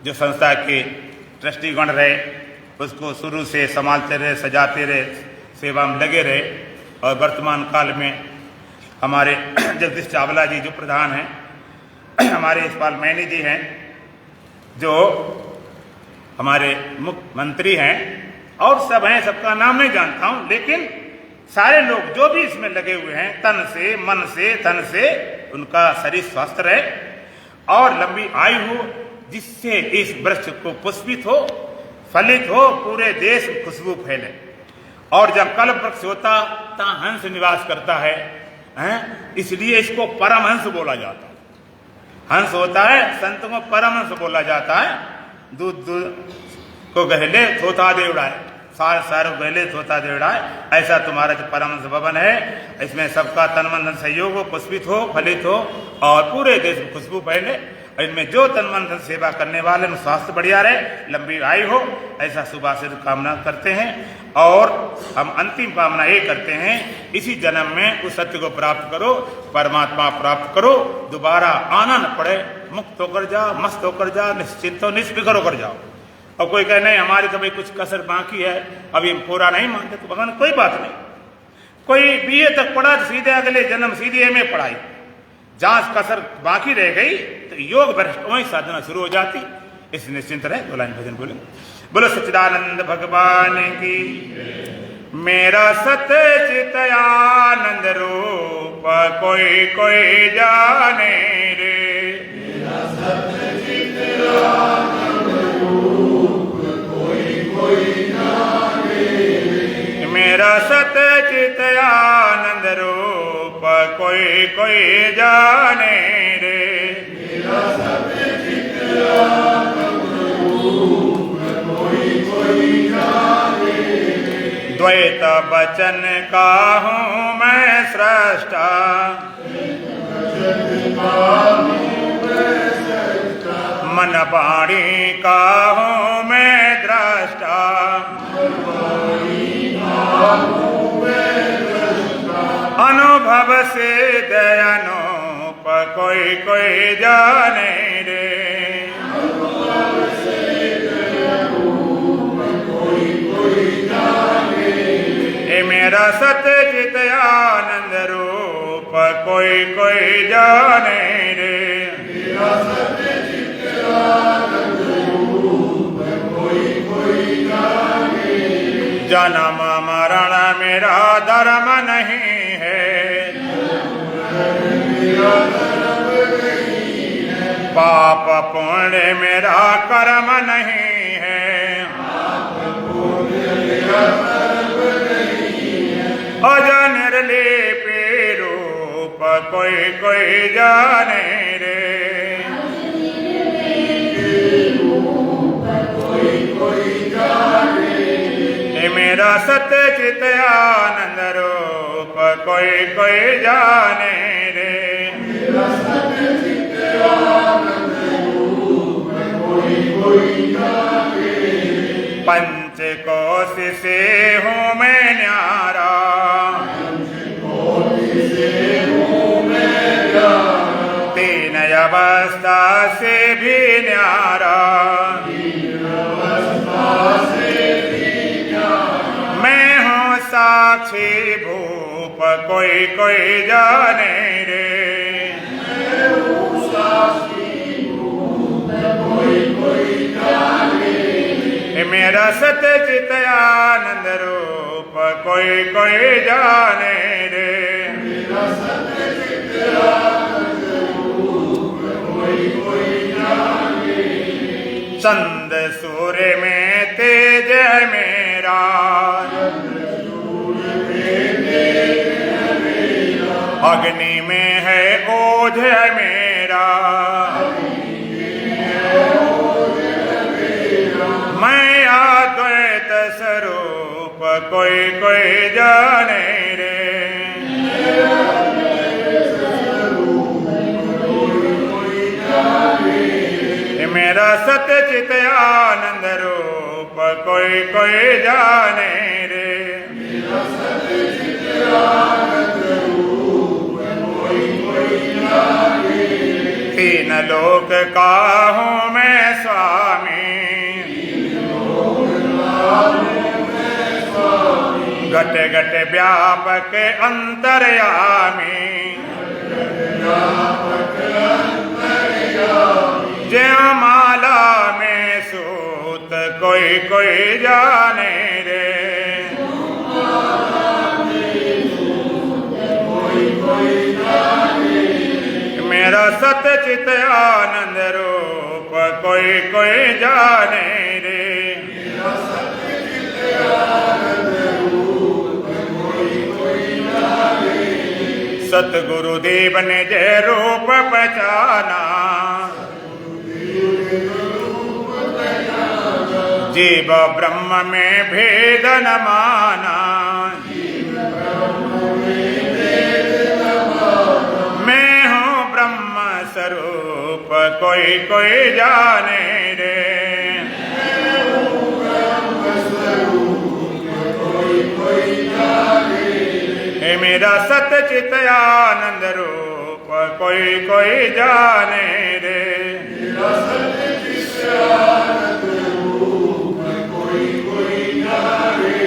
[SPEAKER 1] जो संस्था के ट्रस्टीगण रहे, उसको शुरू से संभालते रहे, सजाते रहे, सेवा में लगे रहे। और वर्तमान काल में हमारे जगदीश चावला जी जो प्रधान हैं, हमारे यशपाल मैनी जी हैं जो हमारे मुख्यमंत्री हैं, और सब हैं, सबका नाम नहीं जानता हूं, लेकिन सारे लोग जो भी इसमें लगे हुए हैं, तन से मन से धन से, उनका शरीर स्वस्थ रहे और लंबी आयु हो, जिससे इस वृक्ष को पुष्पित हो, फलित हो, पूरे देश में खुशबू फैले। और जब कल वृक्ष होता तहाँ हंस निवास करता है, इसलिए इसको परमहंस बोला जाता है। हंस होता है, संत को परमहंस बोला जाता है। दूध को गहले थोथा दे उड़ाए, सार गहले थोथा दे उड़ाए। ऐसा तुम्हारा जो परमहंस भवन है, इसमें सबका तन मन धन सहयोग हो, पुष्पित हो, फलित हो और पूरे देश में खुशबू फैले। इनमें जो तन मन धन सेवा करने वाले में स्वास्थ्य बढ़िया रहे, लंबी आयु हो, ऐसा शुभाशीर्ष कामना करते हैं। और हम अंतिम कामना ये करते हैं, इसी जन्म में उस सत्य को प्राप्त करो, परमात्मा प्राप्त करो, दोबारा आना न पड़े, मुक्त होकर जाओ, मस्त होकर जाओ, निश्चिंत हो, निष्फिक्र होकर जाओ। और कोई कहे नहीं हमारी तो भाई कुछ कसर बाकी है, अभी हम पूरा नहीं मानते, तो भगवान कोई बात नहीं। कोई बीए तक पढ़ा तो सीधे अगले जन्म सीधे एमए पढ़ाई, जहां कसर बाकी रह गई तो योग भ्रष्ट वहीं साधना शुरू हो जाती। इस निश्चिंत रहे, दो लाइन भजन बोले। बोलो सच्चिदानंद भगवान की। मेरा सच्चित आनंद रूप कोई कोई जाने रे, मेरा सच्चित आनंद रूप कोई जाने रे।
[SPEAKER 2] मेरा सत्यचित रूप कोई जाने रे।
[SPEAKER 1] द्वैत वचन का हूँ मैं सृष्टा, मन वाणी का हूँ मैं द्रष्टा। अनुभव से दयानूप कोई जाने रे। ये मेरा सत्यचित आनंद रूप कोई जाने रे।
[SPEAKER 2] मेरा सत्यचित आनंद रूप कोई जाने रे।
[SPEAKER 1] जन्म मरण मेरा धर्म नहीं है, पाप पुण्य मेरा कर्म नहीं है। अज निर्लेपी रूप कोई जाने रे। ये मेरा सत्यचित आनंद रूप कोई जाने रे।
[SPEAKER 2] मेरा सत्यचित आनंद रूप कोई जाने रे।
[SPEAKER 1] पंचकोश से हूँ मैं न्यारा, तीन अवस्था से भी न्यारा। मैं हूँ साक्षी भूप कोई जाने रे। मेरा सत्यचित आनंद रूप कोई जाने रे।
[SPEAKER 2] मेरा सत्यचित आनंद रूप कोई जाने रे।
[SPEAKER 1] चंद सूर्य में तेज है मेरा, अग्नि में है ओझ है मेरा। मैं अद्वैत स्वरूप कोई जाने रे। मेरा सत्यचित आनंद रूप कोई जाने रे।
[SPEAKER 2] मेरा सत्यचित आनंद रूप कोई जाने रे।
[SPEAKER 1] तीन लोक का हूँ मैं स्वामी, घट घट व्यापक अंतर्यामी। ज्यों माला में सूत कोई जाने रे। मेरा सत्यचित आनंद रूप कोई जाने रे।
[SPEAKER 2] मेरा सत्यचित आनंद रूप कोई जाने रे।
[SPEAKER 1] सतगुरुदेव ने जय रूप पहचाना, जीव ब्रह्म में भेद न माना। मैं हूँ ब्रह्म स्वरूप कोई जाने रे। हे मेरा सत्यचित आनंद रूप कोई जाने रे।
[SPEAKER 2] मेरा सत्यचित आनंद रूप कोई जाने रे।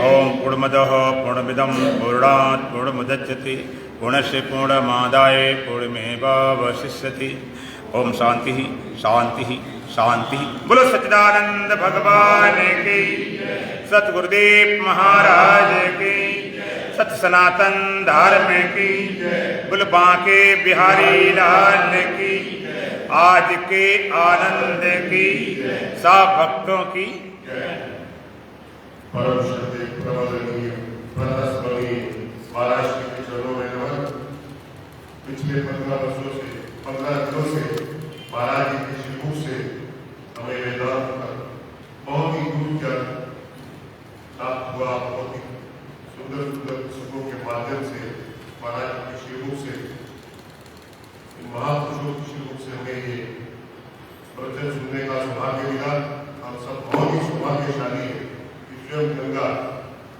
[SPEAKER 1] ओम पूर्णमदः पूर्णमिदं पूर्णात् पूर्णमुदच्यते पूर्णस्य पूर्णमादाय पूर्णमेवावशिष्यते। ओम शांति शांति शांति। बोलो सच्चिदानंद भगवान की, सतगुरुदेव महाराज की, सत्य सनातन धर्म की, बोलो बांके बिहारी लाल की, आज के आनंद की, सब भक्तों की।
[SPEAKER 2] परम श्रद्धेय प्रवंदनीय प्रदासमणि महाराज के चरणों में नमन। पिछले 15 वर्षों से 15 दिनों से महाराज जी की शिवमुख से हमें वेदांत का बहुत ही दूर ज्ञान प्राप्त हुआ। बहुत ही सुंदर सुंदर पुस्तकों के माध्यम से महाराज जी की शिवमुख से, महापुरुषों की शिवमुख से हमें ये प्रवचन सुनने का सौभाग्य मिला। हम सब बहुत ही सौभाग्यशाली है कि स्वयं गंगा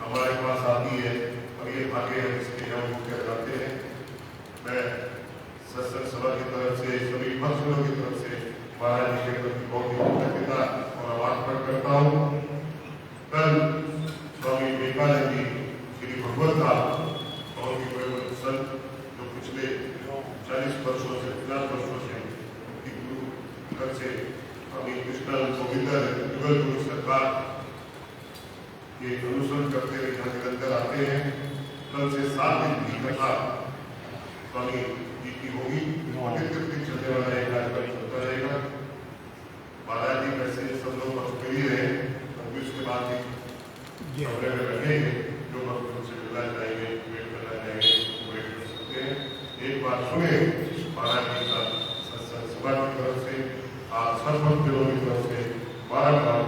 [SPEAKER 2] हमारे पास आती है और ये भाग्य हम इसके हम मुख्य करते हैं। मैं सत्संग सभा की तरफ से, सभी भक्तों की तरफ से महाराज जी के प्रति बहुत ही कृतज्ञता और आभार प्रकट करता हूँ। कल स्वामी विवेकानंद जी श्री भगवत था और भी बड़े संत जो पिछले 40 वर्षों से 50 वर्षों से उनकी गुरु घर से स्वामी कृष्ण गोविंदर युगल गुरु सरकार ये अनुसरण करते हुए यहाँ निरंतर आते हैं। कल से 7 दिन की कथा स्वामी जी की होगी। चलने वाला एक कार्यक्रम होता रहेगा। महाराज जी वैसे सब लोग भक्त ही रहे, हम भी उसके बाद ही कमरे में रहेंगे। जो भक्त उनसे मिलना चाहेंगे, वेट करना चाहेंगे, वेट कर सकते हैं। एक बार सुने महाराज जी का सत्संग सभा की तरफ से, आप सब भक्तों की तरफ से बारम्बार